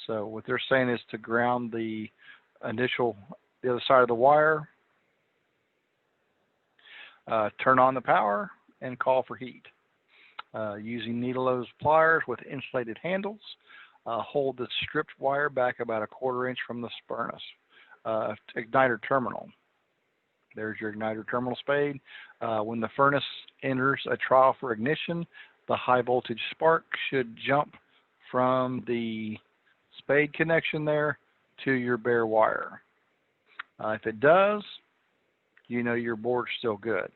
So what they're saying is to ground the other side of the wire, turn on the power, and call for heat. Using needle nose pliers with insulated handles, hold the stripped wire back about 1/4 inch from the furnace igniter terminal. There's your igniter terminal spade. When the furnace enters a trial for ignition, the high voltage spark should jump from the spade connection there to your bare wire. If it does, you know your board's still good.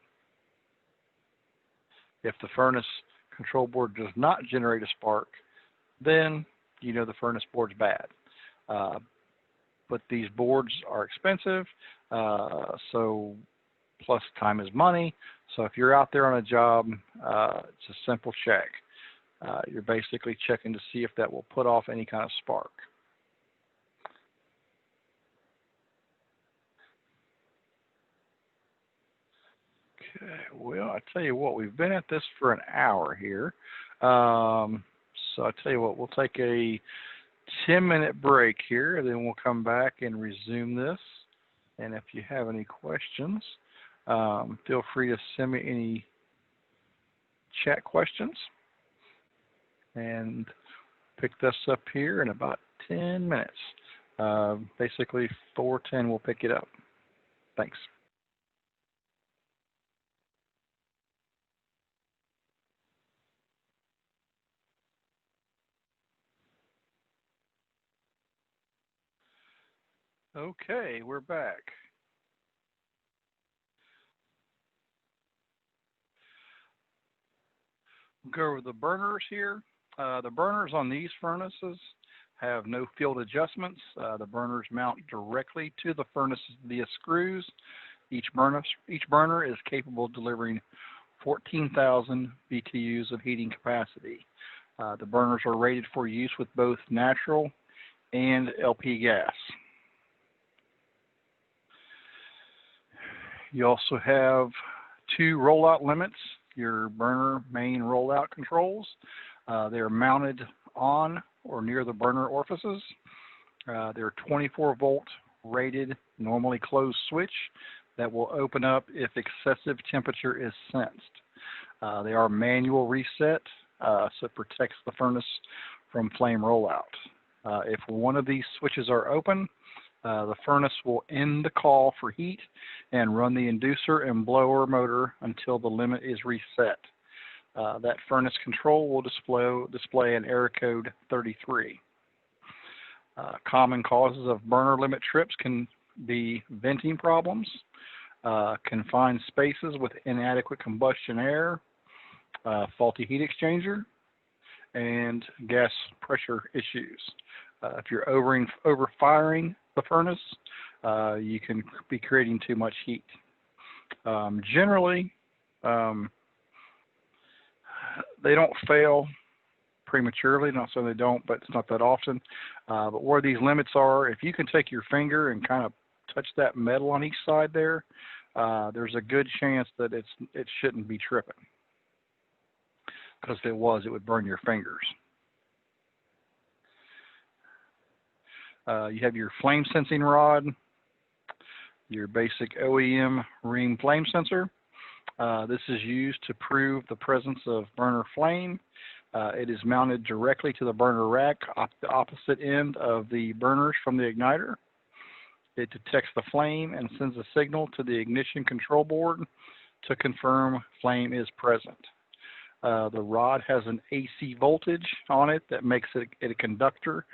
If the furnace control board does not generate a spark, then you know the furnace board's bad. But these boards are expensive, so plus time is money. So if you're out there on a job, it's a simple check. You're basically checking to see if that will put off any kind of spark. Okay, well, I tell you what, we've been at this for an hour here. So I tell you what, we'll take a 10-minute break here, and then we'll come back and resume this. And if you have any questions, feel free to send me any chat questions, and pick this up here in about 10 minutes. Basically 4:10 we'll pick it up. Thanks. Okay, we're back. We'll go over the burners here. The burners on these furnaces have no field adjustments. The burners mount directly to the furnace via screws. Each burner is capable of delivering 14,000 BTUs of heating capacity. The burners are rated for use with both natural and LP gas. You also have 2 rollout limits, your burner main rollout controls. They are mounted on or near the burner orifices. They're 24-volt rated, normally closed switch that will open up if excessive temperature is sensed. They are manual reset, so it protects the furnace from flame rollout. If one of these switches are open, the furnace will end the call for heat and run the inducer and blower motor until the limit is reset. That furnace control will display an error code 33. Common causes of burner limit trips can be venting problems, confined spaces with inadequate combustion air, faulty heat exchanger, and gas pressure issues. If you're overfiring the furnace, you can be creating too much heat. Generally, they don't fail prematurely. Not so they don't, but it's not that often. But where these limits are, if you can take your finger and kind of touch that metal on each side there, there's a good chance that it shouldn't be tripping. Because if it was, it would burn your fingers. You have your flame sensing rod, your basic OEM Rheem flame sensor. This is used to prove the presence of burner flame. It is mounted directly to the burner rack, the opposite end of the burners from the igniter. It detects the flame and sends a signal to the ignition control board to confirm flame is present. The rod has an AC voltage on it that makes it a conductor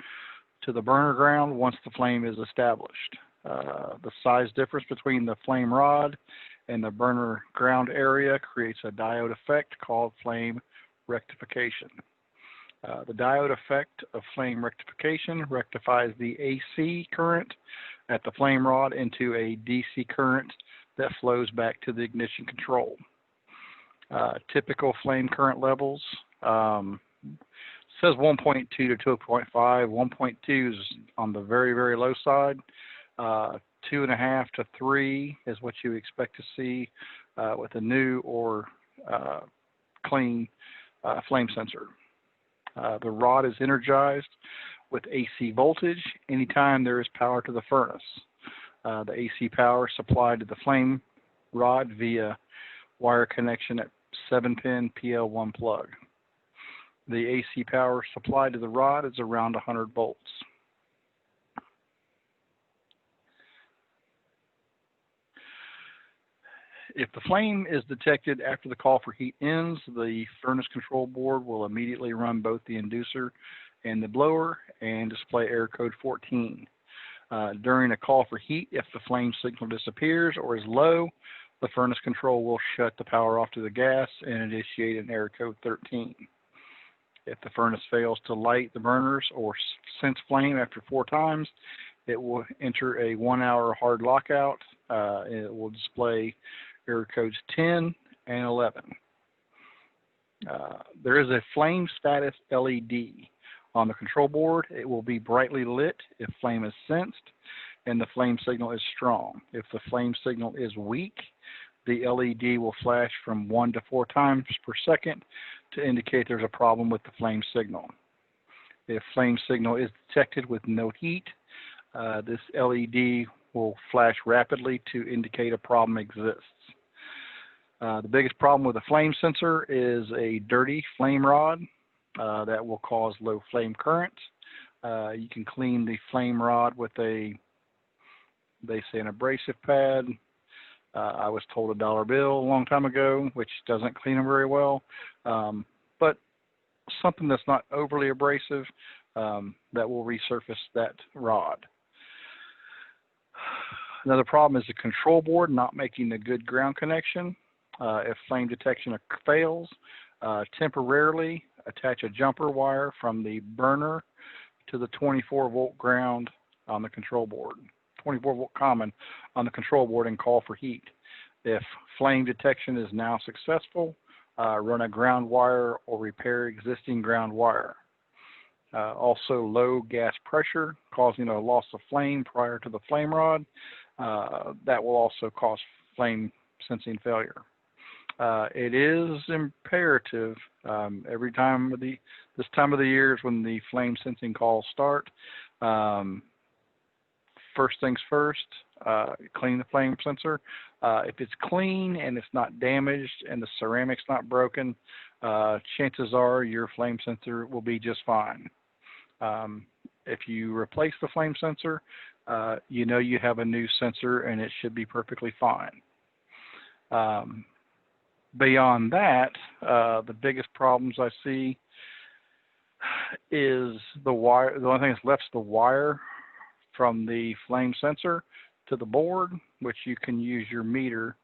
to the burner ground once the flame is established. The size difference between the flame rod and the burner ground area creates a diode effect called flame rectification. The diode effect of flame rectification rectifies the AC current at the flame rod into a DC current that flows back to the ignition control. Typical flame current levels says 1.2 to 2.5. 1.2 is on the very, very low side. 2.5 to 3 is what you expect to see with a new or clean flame sensor. The rod is energized with AC voltage anytime there is power to the furnace. The AC power supplied to the flame rod via wire connection at 7-pin PL1 plug. The AC power supplied to the rod is around 100 volts. If the flame is detected after the call for heat ends, the furnace control board will immediately run both the inducer and the blower and display error code 14. During a call for heat, if the flame signal disappears or is low, the furnace control will shut the power off to the gas and initiate an error code 13. If the furnace fails to light the burners or sense flame after 4 times, it will enter a 1-hour hard lockout. It will display error codes 10 and 11. There is a flame status LED on the control board. It will be brightly lit if flame is sensed and the flame signal is strong. If the flame signal is weak, the LED will flash from 1 to 4 times per second to indicate there's a problem with the flame signal. If flame signal is detected with no heat, this LED will flash rapidly to indicate a problem exists. The biggest problem with a flame sensor is a dirty flame rod that will cause low flame current. You can clean the flame rod with an abrasive pad. I was told $1 bill a long time ago, which doesn't clean them very well, but something that's not overly abrasive that will resurface that rod. Another problem is the control board not making a good ground connection. If flame detection fails, temporarily attach a jumper wire from the burner to the 24-volt ground on the control board, 24-volt common on the control board, and call for heat. If flame detection is now successful, run a ground wire or repair existing ground wire. Also, low gas pressure causing a loss of flame prior to the flame rod. That will also cause flame sensing failure. It is imperative every time this time of the year is when the flame sensing calls start. First things first, clean the flame sensor. If it's clean and it's not damaged and the ceramic's not broken, chances are your flame sensor will be just fine. If you replace the flame sensor, you know you have a new sensor and it should be perfectly fine. Beyond that, the biggest problems I see is the wire. The only thing that's left is the wire from the flame sensor to the board, which you can use your meter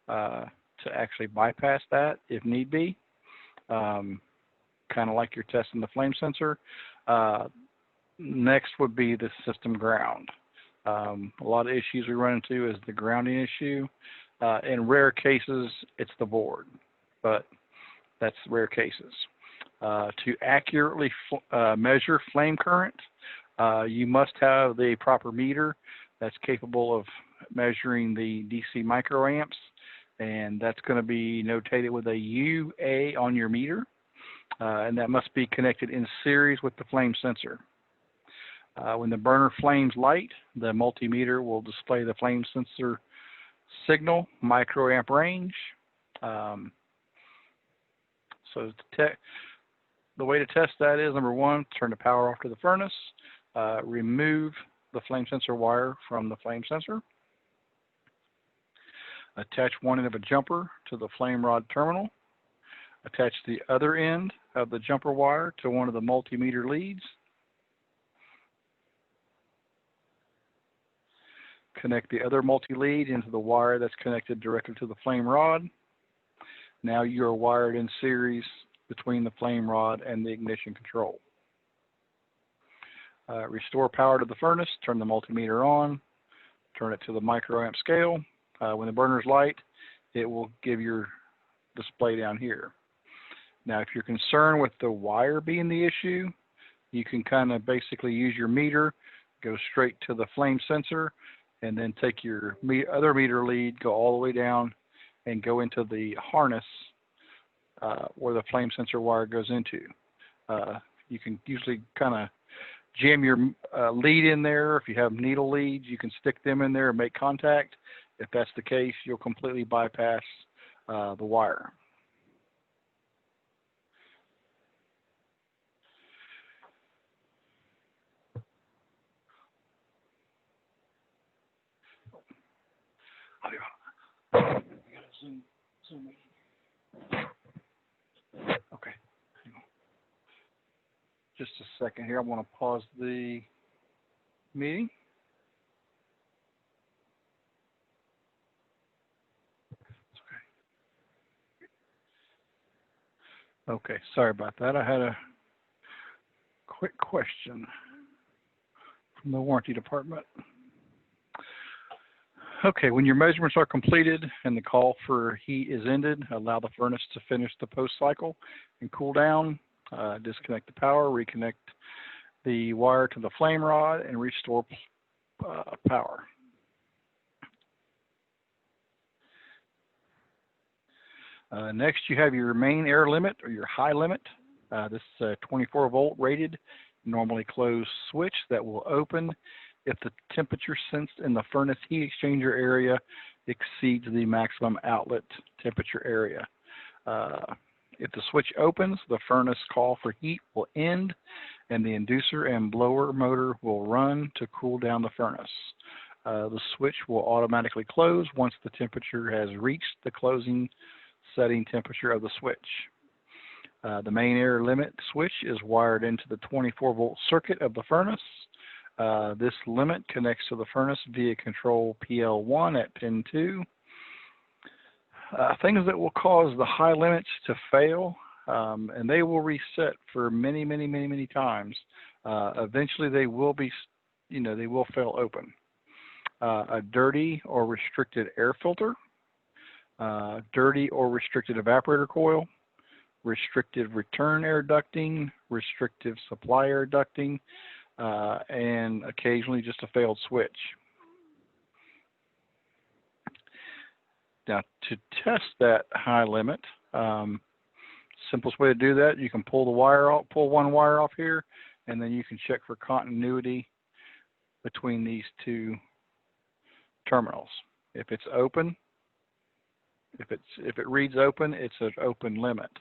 to actually bypass that if need be, kind of like you're testing the flame sensor. Next would be the system ground. A lot of issues we run into is the grounding issue. In rare cases, it's the board, but that's rare cases. To accurately measure flame current, you must have the proper meter that's capable of measuring the DC microamps, and that's going to be notated with a UA on your meter, and that must be connected in series with the flame sensor. When the burner flames light, the multimeter will display the flame sensor signal, microamp range. So the way to test that is, number one, turn the power off to the furnace, remove the flame sensor wire from the flame sensor, attach one end of a jumper to the flame rod terminal, attach the other end of the jumper wire to one of the multimeter leads, connect the other multi-lead into the wire that's connected directly to the flame rod. Now you are wired in series between the flame rod and the ignition control. Restore power to the furnace, turn the multimeter on, turn it to the microamp scale. When the burner's light, it will give your display down here. Now, if you're concerned with the wire being the issue, you can kind of basically use your meter, go straight to the flame sensor, and then take your other meter lead, go all the way down, and go into the harness where the flame sensor wire goes into. You can usually kind of jam your lead in there. If you have needle leads, you can stick them in there and make contact. If that's the case, you'll completely bypass the wire. Okay. Just a second here. I want to pause the meeting. Okay, sorry about that. I had a quick question from the warranty department. Okay, when your measurements are completed and the call for heat is ended, allow the furnace to finish the post cycle and cool down. Disconnect the power, reconnect the wire to the flame rod, and restore power. Next, you have your main air limit or your high limit. This is a 24 volt rated, normally closed switch that will open if the temperature sensed in the furnace heat exchanger area exceeds the maximum outlet temperature area. If the switch opens, the furnace call for heat will end, and the inducer and blower motor will run to cool down the furnace. The switch will automatically close once the temperature has reached the closing setting temperature of the switch. The main air limit switch is wired into the 24 volt circuit of the furnace. This limit connects to the furnace via control PL1 at pin 2. Things that will cause the high limits to fail, and they will reset for many times. Eventually they will be, they will fail open. A dirty or restricted air filter, dirty or restricted evaporator coil, restrictive return air ducting, restrictive supply air ducting, and occasionally just a failed switch. Now, to test that high limit, simplest way to do that, you can pull the wire off, pull one wire off here, and then you can check for continuity between these two terminals. If it's open, if it reads open, it's an open limit.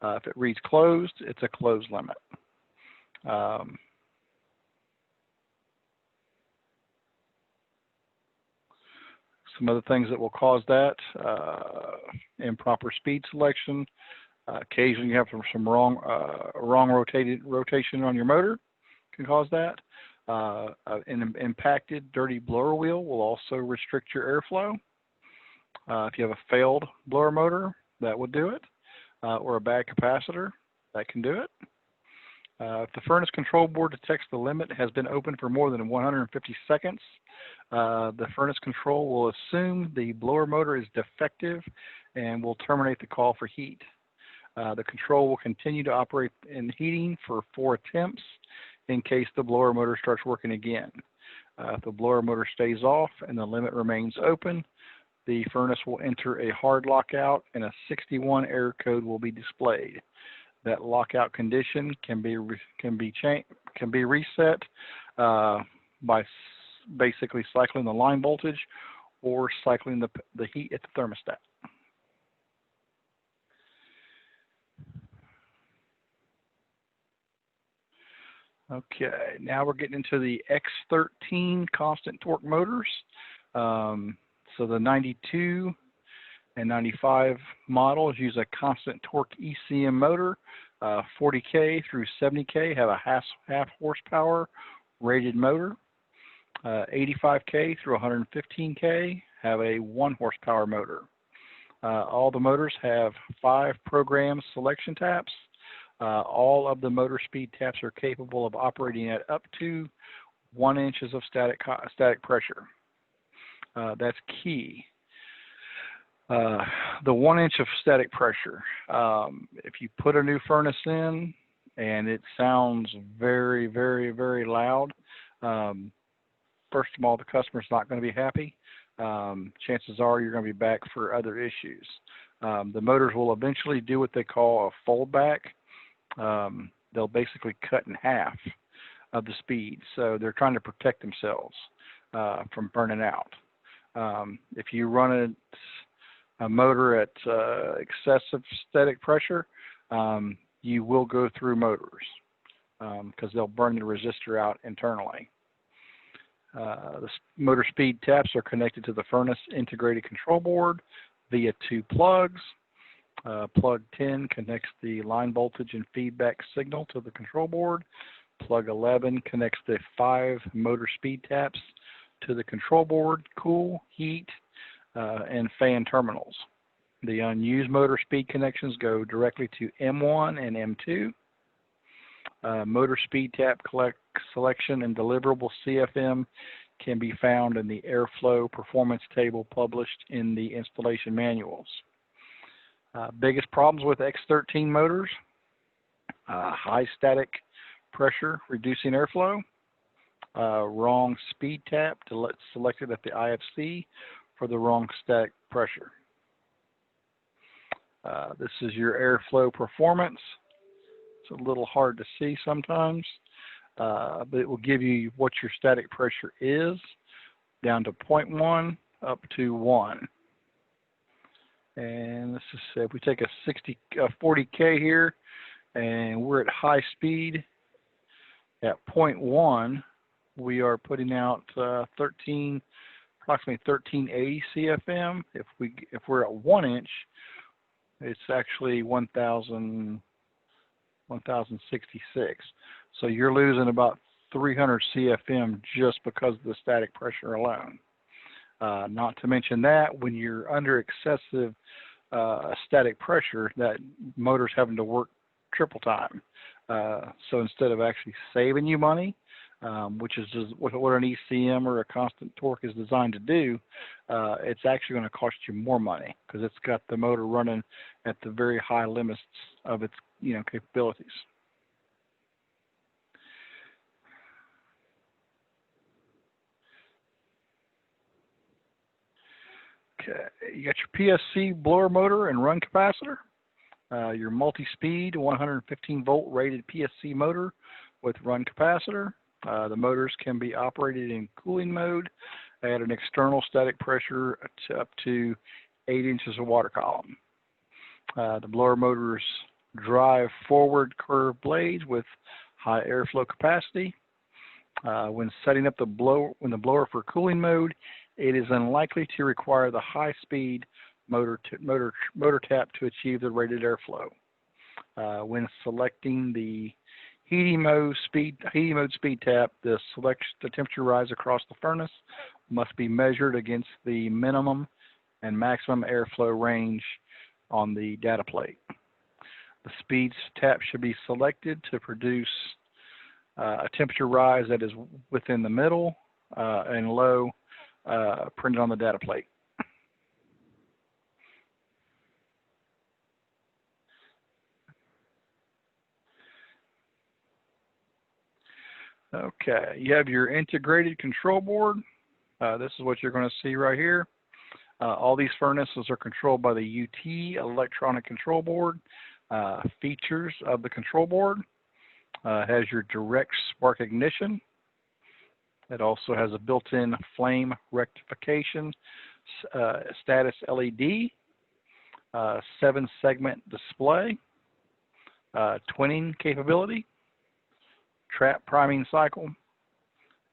If it reads closed, it's a closed limit. Some other things that will cause that, improper speed selection. Occasionally you have some wrong rotation on your motor can cause that. An impacted dirty blower wheel will also restrict your airflow. If you have a failed blower motor, that would do it, or a bad capacitor, that can do it. If the furnace control board detects the limit has been open for more than 150 seconds, the furnace control will assume the blower motor is defective and will terminate the call for heat. The control will continue to operate in heating for 4 attempts in case the blower motor starts working again. If the blower motor stays off and the limit remains open, the furnace will enter a hard lockout and a 61 error code will be displayed. That lockout condition can be reset by basically cycling the line voltage or cycling the heat at the thermostat. Okay, now we're getting into the X13 constant torque motors. So the 92 and 95 models use a constant torque ECM motor. 40K through 70K have a half horsepower rated motor. 85K through 115K have a 1 horsepower motor. All the motors have 5 program selection taps. All of the motor speed taps are capable of operating at up to 1 inch of static pressure. That's key. The 1 inch of static pressure. If you put a new furnace in and it sounds very, very, very loud, first of all, the customer's not going to be happy. Chances are you're going to be back for other issues. The motors will eventually do what they call a fold back. They'll basically cut in half of the speed. So they're trying to protect themselves from burning out. If you run a motor at excessive static pressure, you will go through motors because they'll burn the resistor out internally. The motor speed taps are connected to the furnace integrated control board via 2 plugs. Plug 10 connects the line voltage and feedback signal to the control board. Plug 11 connects the 5 motor speed taps to the control board, cool, heat, and fan terminals. The unused motor speed connections go directly to M1 and M2. Motor speed tap selection and deliverable CFM can be found in the airflow performance table published in the installation manuals. Biggest problems with X13 motors: high static pressure, reducing airflow, wrong speed tap selected at the IFC for the wrong static pressure. This is your airflow performance. It's a little hard to see sometimes, but it will give you what your static pressure is, down to 0.1 up to 1. And let's just say if we take a 40K here, and we're at high speed at 0.1, we are putting out approximately 1380 CFM. If we're at 1 inch, it's actually 1066. So you're losing about 300 CFM just because of the static pressure alone. Not to mention that when you're under excessive static pressure, that motor's having to work triple time. So instead of actually saving you money, which is just what an ECM or a constant torque is designed to do, it's actually going to cost you more money because it's got the motor running at the very high limits of its capabilities. Okay, you got your PSC blower motor and run capacitor, your multi-speed 115 volt rated PSC motor with run capacitor. The motors can be operated in cooling mode at an external static pressure up to 8 inches of water column. The blower motors drive forward curved blades with high airflow capacity. When setting up the blower for cooling mode, it is unlikely to require the high-speed motor tap to achieve the rated airflow. When selecting the heating mode speed tap, the temperature rise across the furnace must be measured against the minimum and maximum airflow range on the data plate. The speed tap should be selected to produce a temperature rise that is within the middle and low printed on the data plate. Okay, you have your integrated control board. This is what you're going to see right here. All these furnaces are controlled by the UT electronic control board. Features of the control board: has your direct spark ignition. It also has a built-in flame rectification status LED, 7-segment display, twinning capability, trap priming cycle,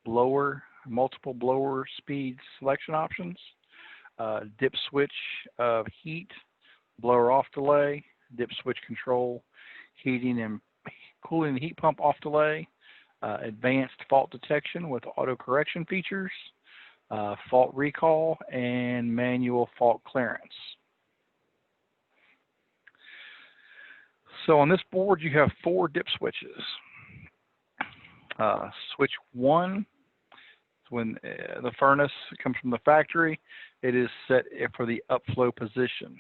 multiple blower speed selection options, dip switch of heat, blower off delay, dip switch control, heating and cooling heat pump off delay, advanced fault detection with auto correction features, fault recall, and manual fault clearance. So on this board, you have 4 dip switches. Switch 1 is when the furnace comes from the factory. It is set for the upflow position,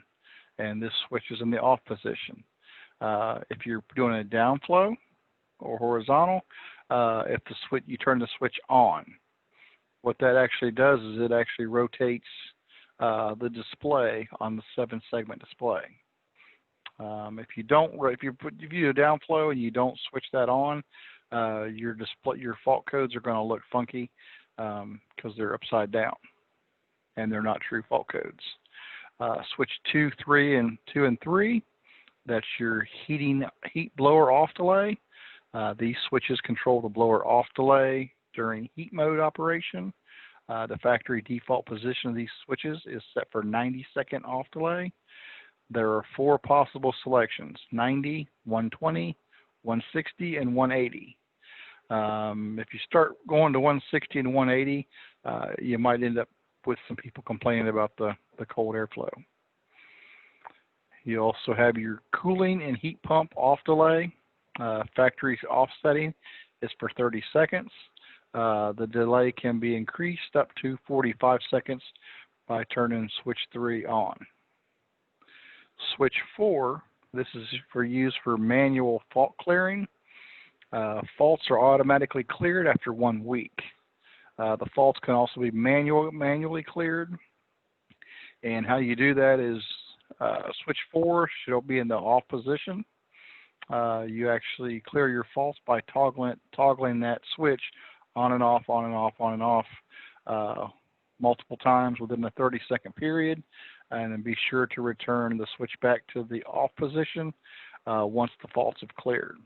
and this switch is in the off position. If you're doing a downflow or horizontal, if the switch, you turn the switch on. What that actually does is it actually rotates the display on the 7-segment display. If you do a downflow and you don't switch that on, your fault codes are going to look funky because they're upside down and they're not true fault codes. Switch 2, 3, and 3. That's your heat blower off delay. These switches control the blower off delay during heat mode operation. The factory default position of these switches is set for 90-second off delay. There are 4 possible selections: 90, 120, 160, and 180. If you start going to 160 and 180, you might end up with some people complaining about the cold airflow. You also have your cooling and heat pump off delay. Factory's off setting is for 30 seconds. The delay can be increased up to 45 seconds by turning switch 3 on. Switch 4, this is for use for manual fault clearing. Faults are automatically cleared after 1 week. The faults can also be manually cleared. And how you do that is switch 4 should be in the off position. You actually clear your faults by toggling that switch on and off, on and off, on and off multiple times within a 30-second period. And then be sure to return the switch back to the off position once the faults have cleared.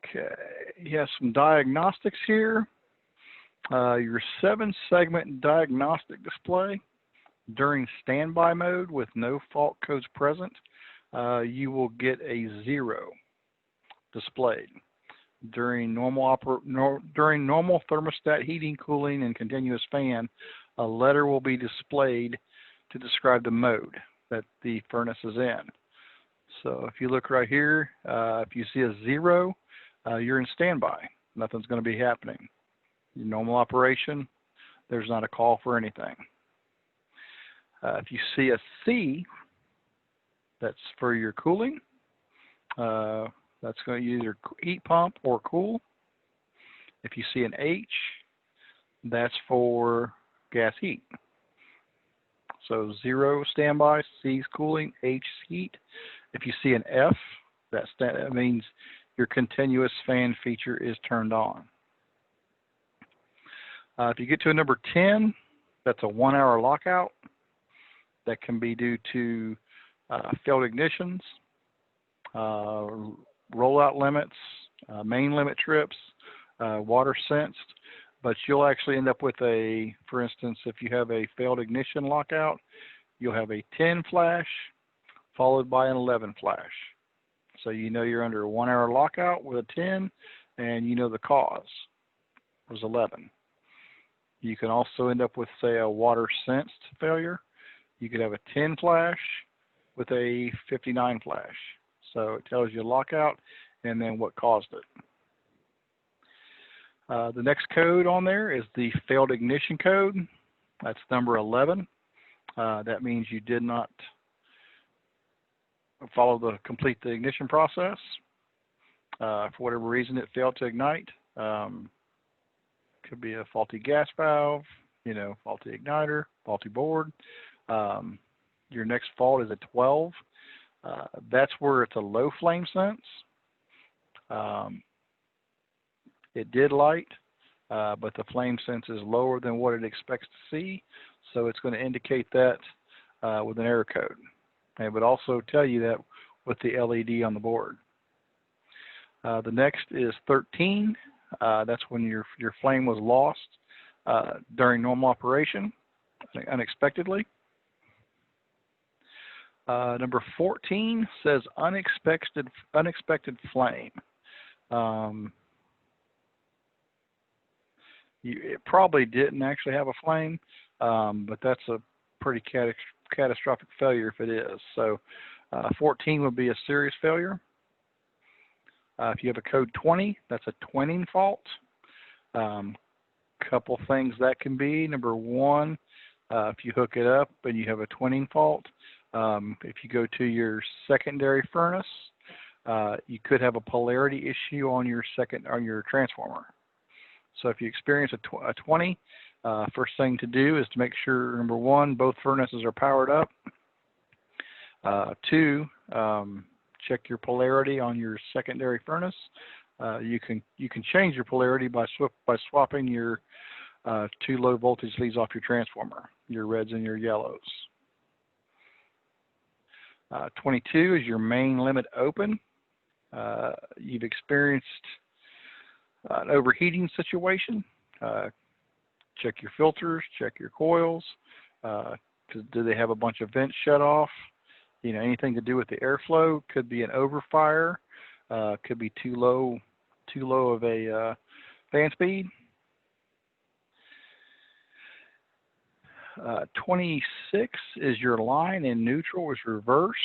Okay, you have some diagnostics here. Your 7-segment diagnostic display. During standby mode with no fault codes present, you will get a 0 displayed. During normal thermostat heating, cooling, and continuous fan, a letter will be displayed to describe the mode that the furnace is in. So if you look right here, if you see a 0, you're in standby. Nothing's going to be happening. Your normal operation, there's not a call for anything. If you see a C, that's for your cooling. That's going to either heat pump or cool. If you see an H, that's for gas heat. So 0 standby, C's cooling, H's heat. If you see an F, that means your continuous fan feature is turned on. If you get to a number 10, that's a 1-hour lockout. That can be due to failed ignitions, rollout limits, main limit trips, water sensed, but you'll actually end up with for instance, if you have a failed ignition lockout, you'll have a 10 flash followed by an 11 flash. So you know you're under a 1-hour lockout with a 10, and you know the cause was 11. You can also end up with, say, a water sensed failure. You could have a 10 flash with a 59 flash. So it tells you lockout and then what caused it. The next code on there is the failed ignition code. That's number 11. That means you did not complete the ignition process. For whatever reason, it failed to ignite. Could be a faulty gas valve, faulty igniter, faulty board. Your next fault is a 12. That's where it's a low flame sense. It did light, but the flame sense is lower than what it expects to see, so it's going to indicate that with an error code. And it would also tell you that with the LED on the board. The next is 13. That's when your flame was lost during normal operation, unexpectedly. Number 14 says unexpected flame. it probably didn't actually have a flame, but that's a pretty catastrophic failure if it is. So 14 would be a serious failure. If you have a code 20, that's a twinning fault. Couple things that can be. Number one, if you hook it up and you have a twinning fault, if you go to your secondary furnace, you could have a polarity issue on your transformer. So if you experience a 20, first thing to do is to make sure, number one, both furnaces are powered up. Two, check your polarity on your secondary furnace. You can change your polarity by swapping your two low voltage leads off your transformer, your reds and your yellows. 22 is your main limit open. You've experienced an overheating situation. Check your filters, check your coils. Do they have a bunch of vents shut off? You know, anything to do with the airflow. Could be an overfire. Could be too low of a fan speed. 26 is your line in neutral is reversed.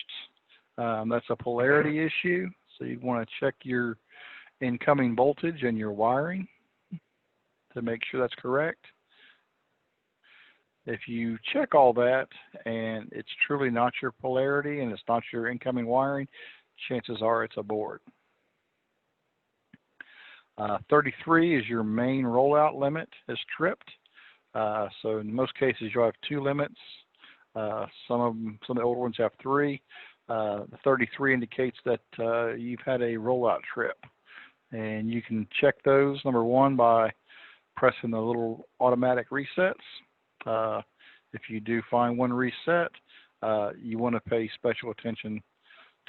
That's a polarity issue. So you'd want to check your incoming voltage and your wiring to make sure that's correct. If you check all that and it's truly not your polarity and it's not your incoming wiring, chances are it's a board. 33 is your main rollout limit is tripped. So in most cases you'll have two limits. Some of the older ones have three. The 33 indicates that you've had a rollout trip, and you can check those, number one, by pressing the little automatic resets. If you do find one reset, you want to pay special attention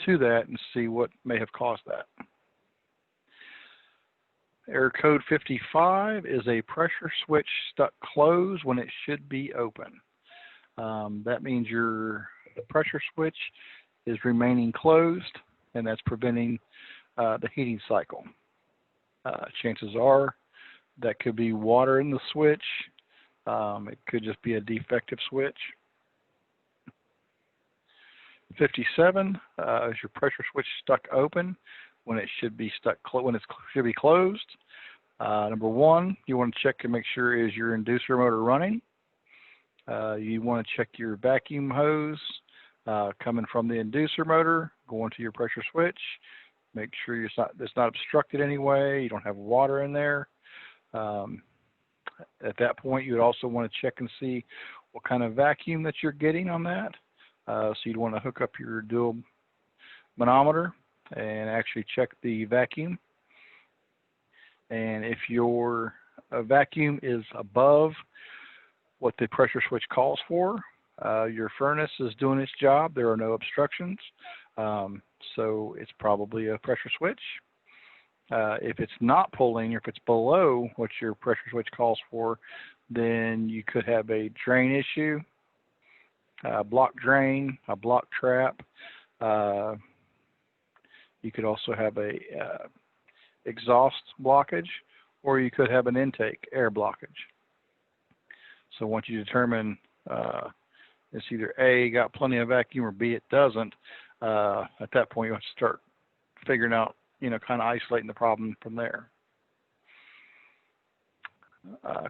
to that and see what may have caused that. Error code 55 is a pressure switch stuck closed when it should be open. That means your pressure switch is remaining closed, and that's preventing the heating cycle. Chances are that could be water in the switch. It could just be a defective switch. 57 is your pressure switch stuck open when it should be should be closed. Number one, you want to check and make sure is your inducer motor running. You want to check your vacuum hose coming from the inducer motor, going to your pressure switch. Make sure it's not obstructed anyway. You don't have water in there. At that point, you would also want to check and see what kind of vacuum that you're getting on that. So you'd want to hook up your dual manometer and actually check the vacuum. And if your vacuum is above what the pressure switch calls for, your furnace is doing its job. There are no obstructions. So it's probably a pressure switch. If it's not pulling, or if it's below what your pressure switch calls for, then you could have a drain issue, a block drain, a block trap. You could also have a exhaust blockage, or you could have an intake air blockage. So once you determine it's either A, got plenty of vacuum, or B, it doesn't, at that point you have to start figuring out, kind of isolating the problem from there.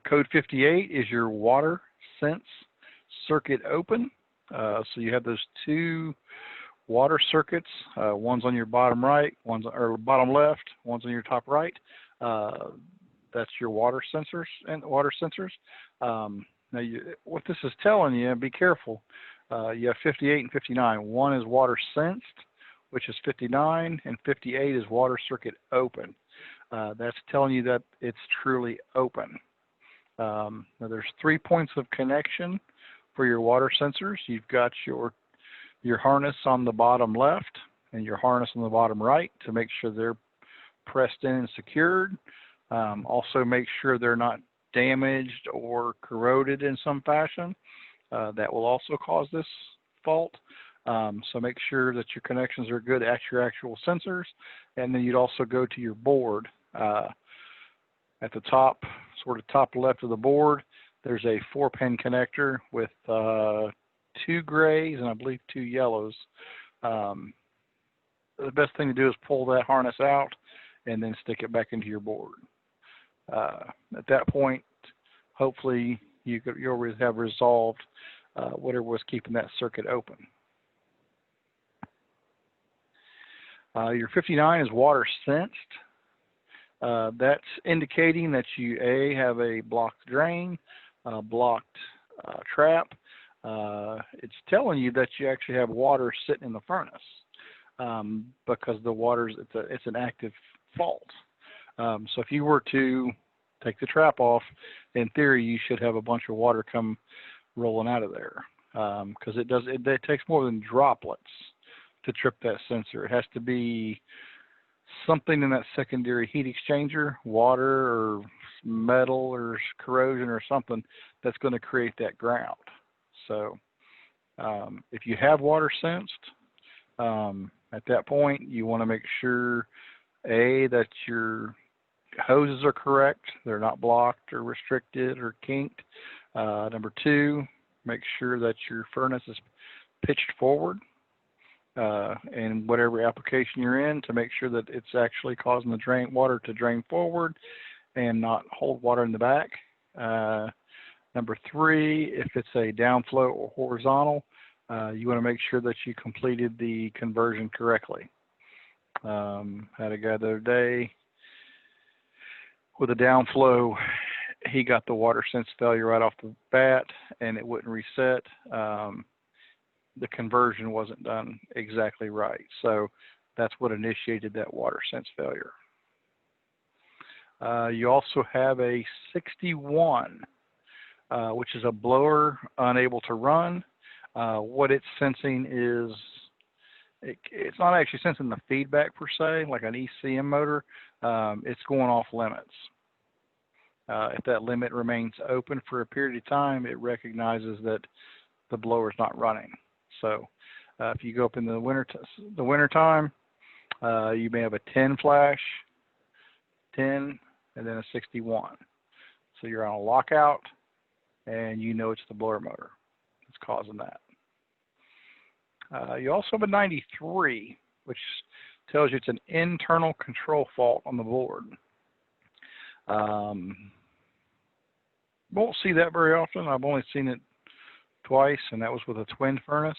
Code 58 is your water sense circuit open. So you have those two water circuits. One's on your bottom right, or bottom left, one's on your top right. That's your water sensors and water sensors. Now, what this is telling you, be careful. You have 58 and 59. One is water sensed, which is 59, and 58 is water circuit open. That's telling you that it's truly open. Now, there's 3 points of connection for your water sensors. You've got your harness on the bottom left and your harness on the bottom right to make sure they're pressed in and secured. Also make sure they're not damaged or corroded in some fashion. That will also cause this fault. So make sure that your connections are good at your actual sensors, and then you'd also go to your board. At the top sort of top left of the board, there's a 4-pin connector with 2 grays and I believe 2 yellows. The best thing to do is pull that harness out and then stick it back into your board. At that point, hopefully you'll have resolved whatever was keeping that circuit open. Your 59 is water sensed. That's indicating that you have a blocked drain, blocked trap. It's telling you that you actually have water sitting in the furnace because the water's it's an active fault. So if you were to take the trap off, in theory you should have a bunch of water come rolling out of there because it takes more than droplets to trip that sensor. It has to be something in that secondary heat exchanger, water or metal or corrosion or something that's going to create that ground. So if you have water sensed, at that point you want to make sure that your hoses are correct, they're not blocked or restricted or kinked. Number 2, make sure that your furnace is pitched forward in whatever application you're in to make sure that it's actually causing the water to drain forward and not hold water in the back. Number 3, if it's a downflow or horizontal, you want to make sure that you completed the conversion correctly. Had a guy the other day with a downflow. He got the water sense failure right off the bat and it wouldn't reset. The conversion wasn't done exactly right. So that's what initiated that water sense failure. You also have a 61, which is a blower unable to run. What it's sensing is, it's not actually sensing the feedback per se, like an ECM motor. It's going off limits. If that limit remains open for a period of time, it recognizes that the blower is not running. So if you go up in the winter time, you may have a 10 flash, 10, and then a 61. So you're on a lockout, and you know it's the blower motor that's causing that. You also have a 93, which tells you it's an internal control fault on the board. Won't see that very often. I've only seen it twice, and that was with a twin furnace.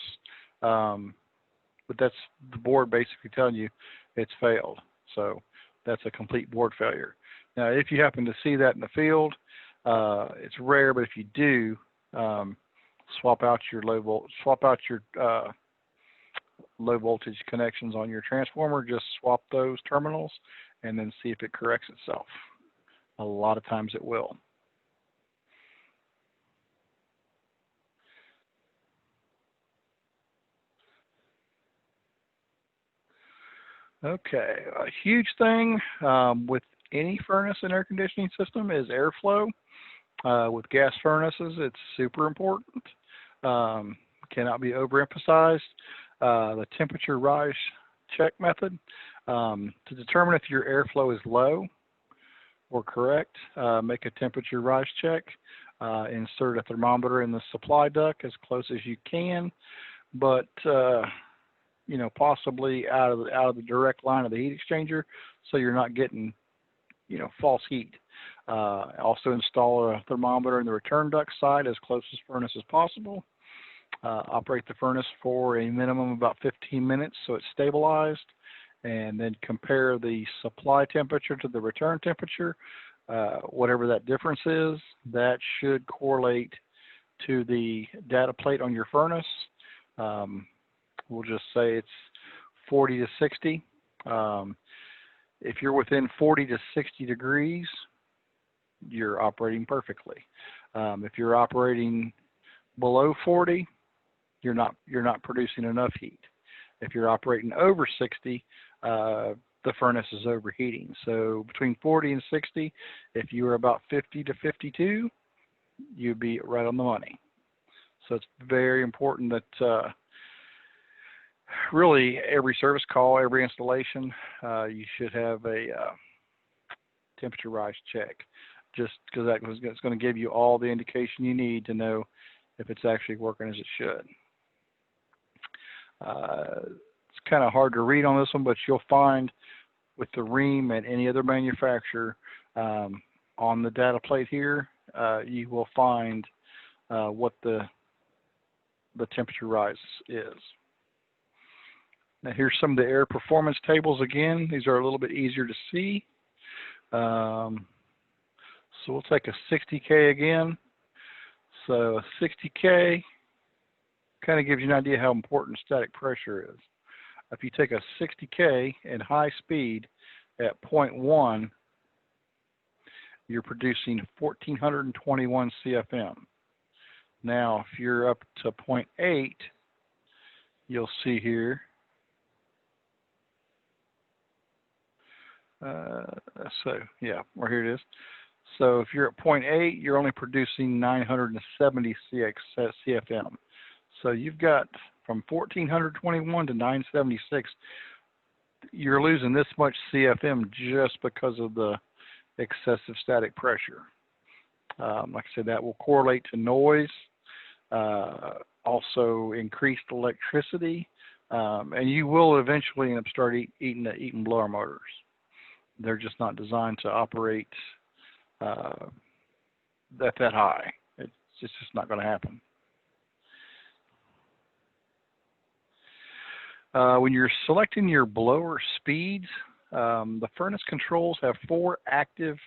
But that's the board basically telling you it's failed. So that's a complete board failure. Now, if you happen to see that in the field, it's rare, but if you do, swap out your low voltage connections on your transformer. Just swap those terminals and then see if it corrects itself. A lot of times it will. Okay, a huge thing with any furnace and air conditioning system is airflow. With gas furnaces, it's super important. Cannot be overemphasized. The temperature rise check method, to determine if your airflow is low or correct, make a temperature rise check. Insert a thermometer in the supply duct as close as you can, but you know, possibly out of the direct line of the heat exchanger, so you're not getting, you know, false heat. Also install a thermometer in the return duct side as close as furnace as possible. Operate the furnace for a minimum of about 15 minutes so it's stabilized, and then compare the supply temperature to the return temperature. Whatever that difference is, that should correlate to the data plate on your furnace. We'll just say it's 40 to 60. If you're within 40 to 60 degrees, you're operating perfectly. If you're operating below 40, you're not producing enough heat. If you're operating over 60, the furnace is overheating. So between 40 and 60, if you were about 50 to 52, you'd be right on the money. So it's very important that really every service call, every installation, you should have a temperature rise check. just because it's going to give you all the indication you need to know if it's actually working as it should. It's kind of hard to read on this one, but you'll find with the Rheem and any other manufacturer, on the data plate here, you will find what the temperature rise is. Now here's some of the air performance tables again. These are a little bit easier to see. So we'll take a 60K again. So a 60K kind of gives you an idea how important static pressure is. If you take a 60K and high speed at 0.1, you're producing 1421 CFM. Now, if you're up to 0.8, you'll see here. So yeah, well, here it is. So if you're at 0.8, you're only producing 970 CFM. So you've got from 1421 to 976. You're losing this much CFM just because of the excessive static pressure. Like I said, that will correlate to noise, also increased electricity, and you will eventually end up eating blower motors. They're just not designed to operate that high. It's just not going to happen. When you're selecting your blower speeds, the furnace controls have 4 active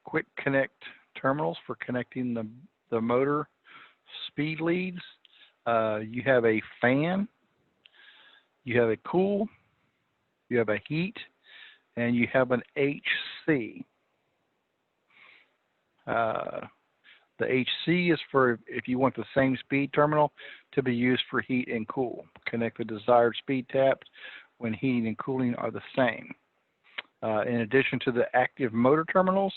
quick connect terminals for connecting the motor speed leads. You have a fan, you have a cool, you have a heat, and you have an HC. The HC is for if you want the same speed terminal to be used for heat and cool. Connect the desired speed taps when heating and cooling are the same. In addition to the active motor terminals,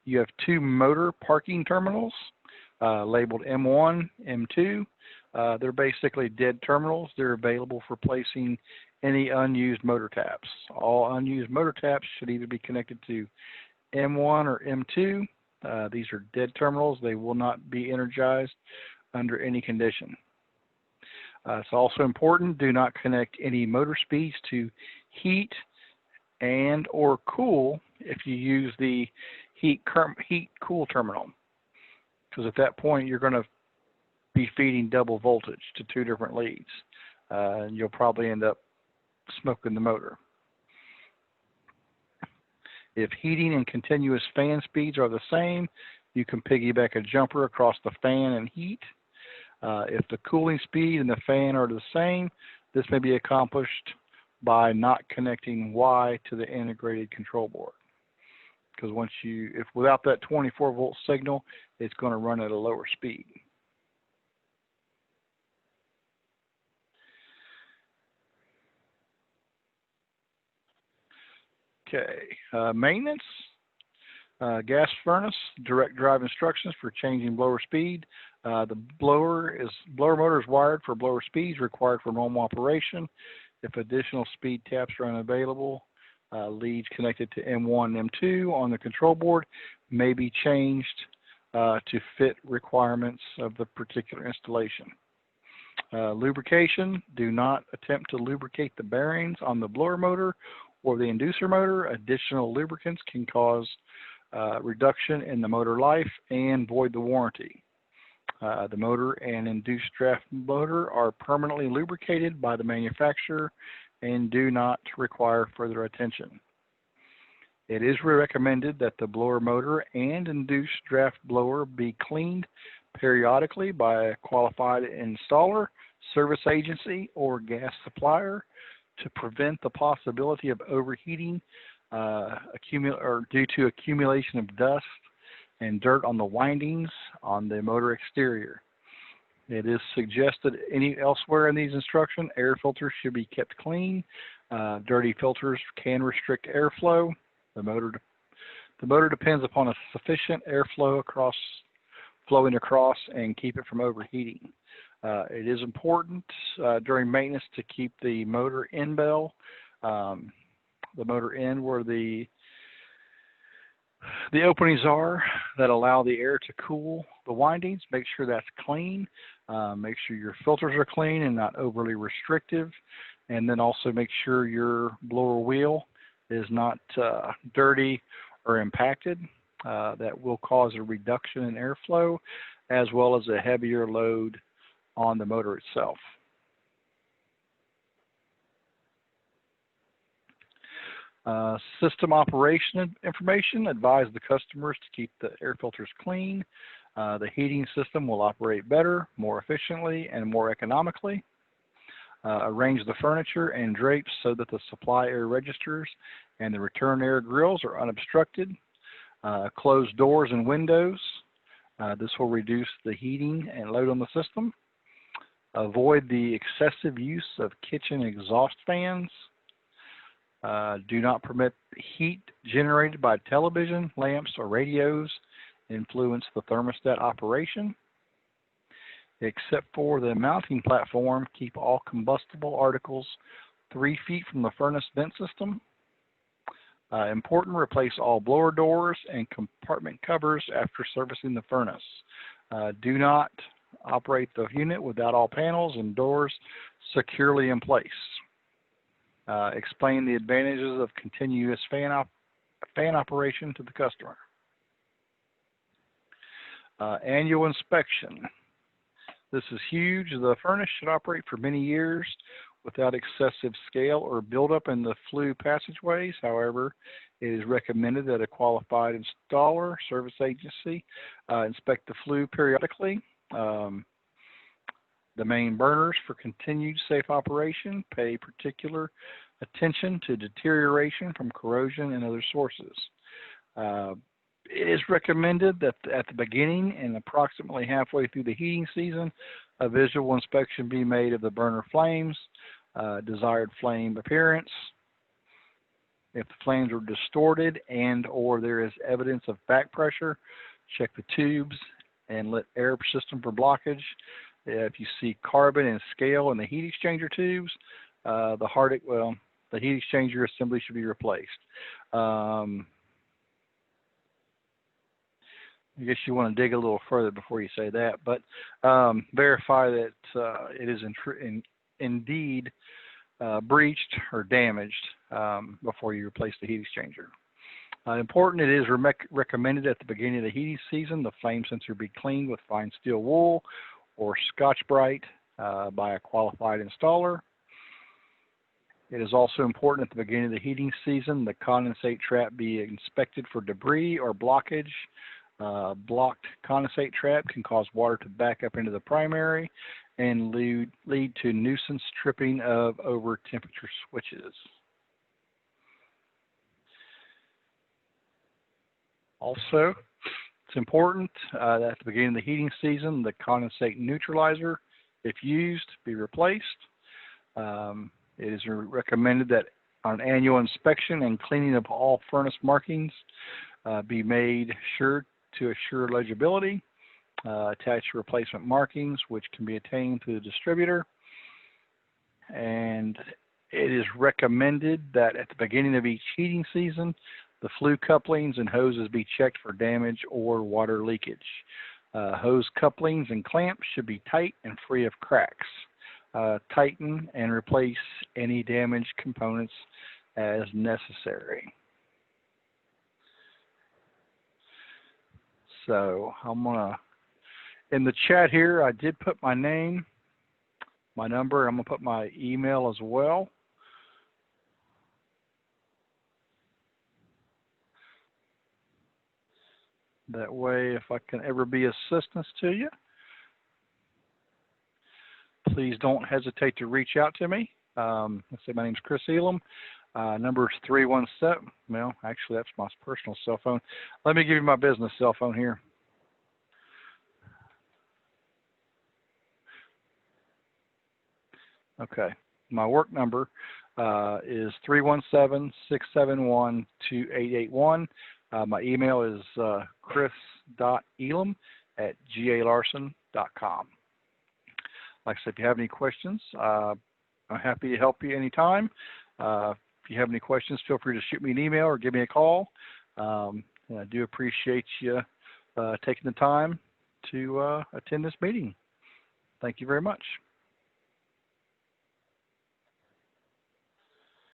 you have 2 motor parking terminals labeled M1, M2. They're basically dead terminals. They're available for placing any unused motor taps. All unused motor taps should either be connected to M1 or M2. These are dead terminals. They will not be energized under any condition. It's also important, do not connect any motor speeds to heat and or cool if you use the heat cool terminal, because at that point you're going to be feeding double voltage to 2 different leads, and you'll probably end up smoking the motor. If heating and continuous fan speeds are the same, you can piggyback a jumper across the fan and heat. If the cooling speed and the fan are the same, this may be accomplished by not connecting Y to the integrated control board. Because if without that 24-volt signal, it's going to run at a lower speed. Okay, maintenance. Gas furnace, direct drive instructions for changing blower speed. The blower motor is wired for blower speeds required for normal operation. If additional speed taps are unavailable, leads connected to M1 and M2 on the control board may be changed to fit requirements of the particular installation. Lubrication, do not attempt to lubricate the bearings on the blower motor or the inducer motor. Additional lubricants can cause reduction in the motor life and void the warranty. The motor and induced draft motor are permanently lubricated by the manufacturer and do not require further attention. It is recommended that the blower motor and induced draft blower be cleaned periodically by a qualified installer, service agency, or gas supplier to prevent the possibility of overheating due to accumulation of dust and dirt on the windings on the motor exterior. It is suggested elsewhere in these instructions, air filters should be kept clean. Dirty filters can restrict airflow. The motor depends upon a sufficient airflow flowing across and keep it from overheating. It is important during maintenance to keep the motor end bell, the motor end where the The openings are that allow the air to cool the windings. Make sure that's clean. Make sure your filters are clean and not overly restrictive. And then also make sure your blower wheel is not dirty or impacted. That will cause a reduction in airflow as well as a heavier load on the motor itself. System operation information: advise the customers to keep the air filters clean. The heating system will operate better, more efficiently, and more economically. Arrange the furniture and drapes so that the supply air registers and the return air grills are unobstructed. Close doors and windows. This will reduce the heating and load on the system. Avoid the excessive use of kitchen exhaust fans. Do not permit heat generated by television, lamps, or radios influence the thermostat operation. Except for the mounting platform, keep all combustible articles 3 feet from the furnace vent system. Important, replace all blower doors and compartment covers after servicing the furnace. Do not operate the unit without all panels and doors securely in place. Explain the advantages of continuous fan operation to the customer. Annual inspection. This is huge. The furnace should operate for many years without excessive scale or buildup in the flue passageways. However, it is recommended that a qualified installer service agency inspect the flue periodically. The main burners for continued safe operation. Pay particular attention to deterioration from corrosion and other sources. It is recommended that at the beginning and approximately halfway through the heating season, a visual inspection be made of the burner flames, desired flame appearance. If the flames are distorted and or there is evidence of back pressure, check the tubes and let air system for blockage. If you see carbon and scale in the heat exchanger tubes, the heat exchanger assembly should be replaced. I guess you want to dig a little further before you say that, but verify that it is indeed breached or damaged before you replace the heat exchanger. Important, it is recommended at the beginning of the heating season, the flame sensor be cleaned with fine steel wool or Scotch-Brite by a qualified installer. It is also important at the beginning of the heating season, the condensate trap be inspected for debris or blockage. Blocked condensate trap can cause water to back up into the primary and lead to nuisance tripping of over temperature switches. Also, it's important that at the beginning of the heating season, the condensate neutralizer, if used, be replaced. It is recommended that on annual inspection and cleaning of all furnace markings be made sure to assure legibility. Attach replacement markings, which can be attained through the distributor. And it is recommended that at the beginning of each heating season, the flue couplings and hoses be checked for damage or water leakage. Hose couplings and clamps should be tight and free of cracks. Tighten and replace any damaged components as necessary. So I'm gonna, in the chat here, I did put my name, my number. I'm gonna put my email as well. That way, if I can ever be assistance to you, please don't hesitate to reach out to me. Let's say my name's Chris Elam. Number is 317. Well, actually, that's my personal cell phone. Let me give you my business cell phone here. Okay. My work number is 317-671-2881. My email is chris.elam@galarson.com. Like I said, if you have any questions, I'm happy to help you anytime. If you have any questions, feel free to shoot me an email or give me a call. And I do appreciate you taking the time to attend this meeting. Thank you very much.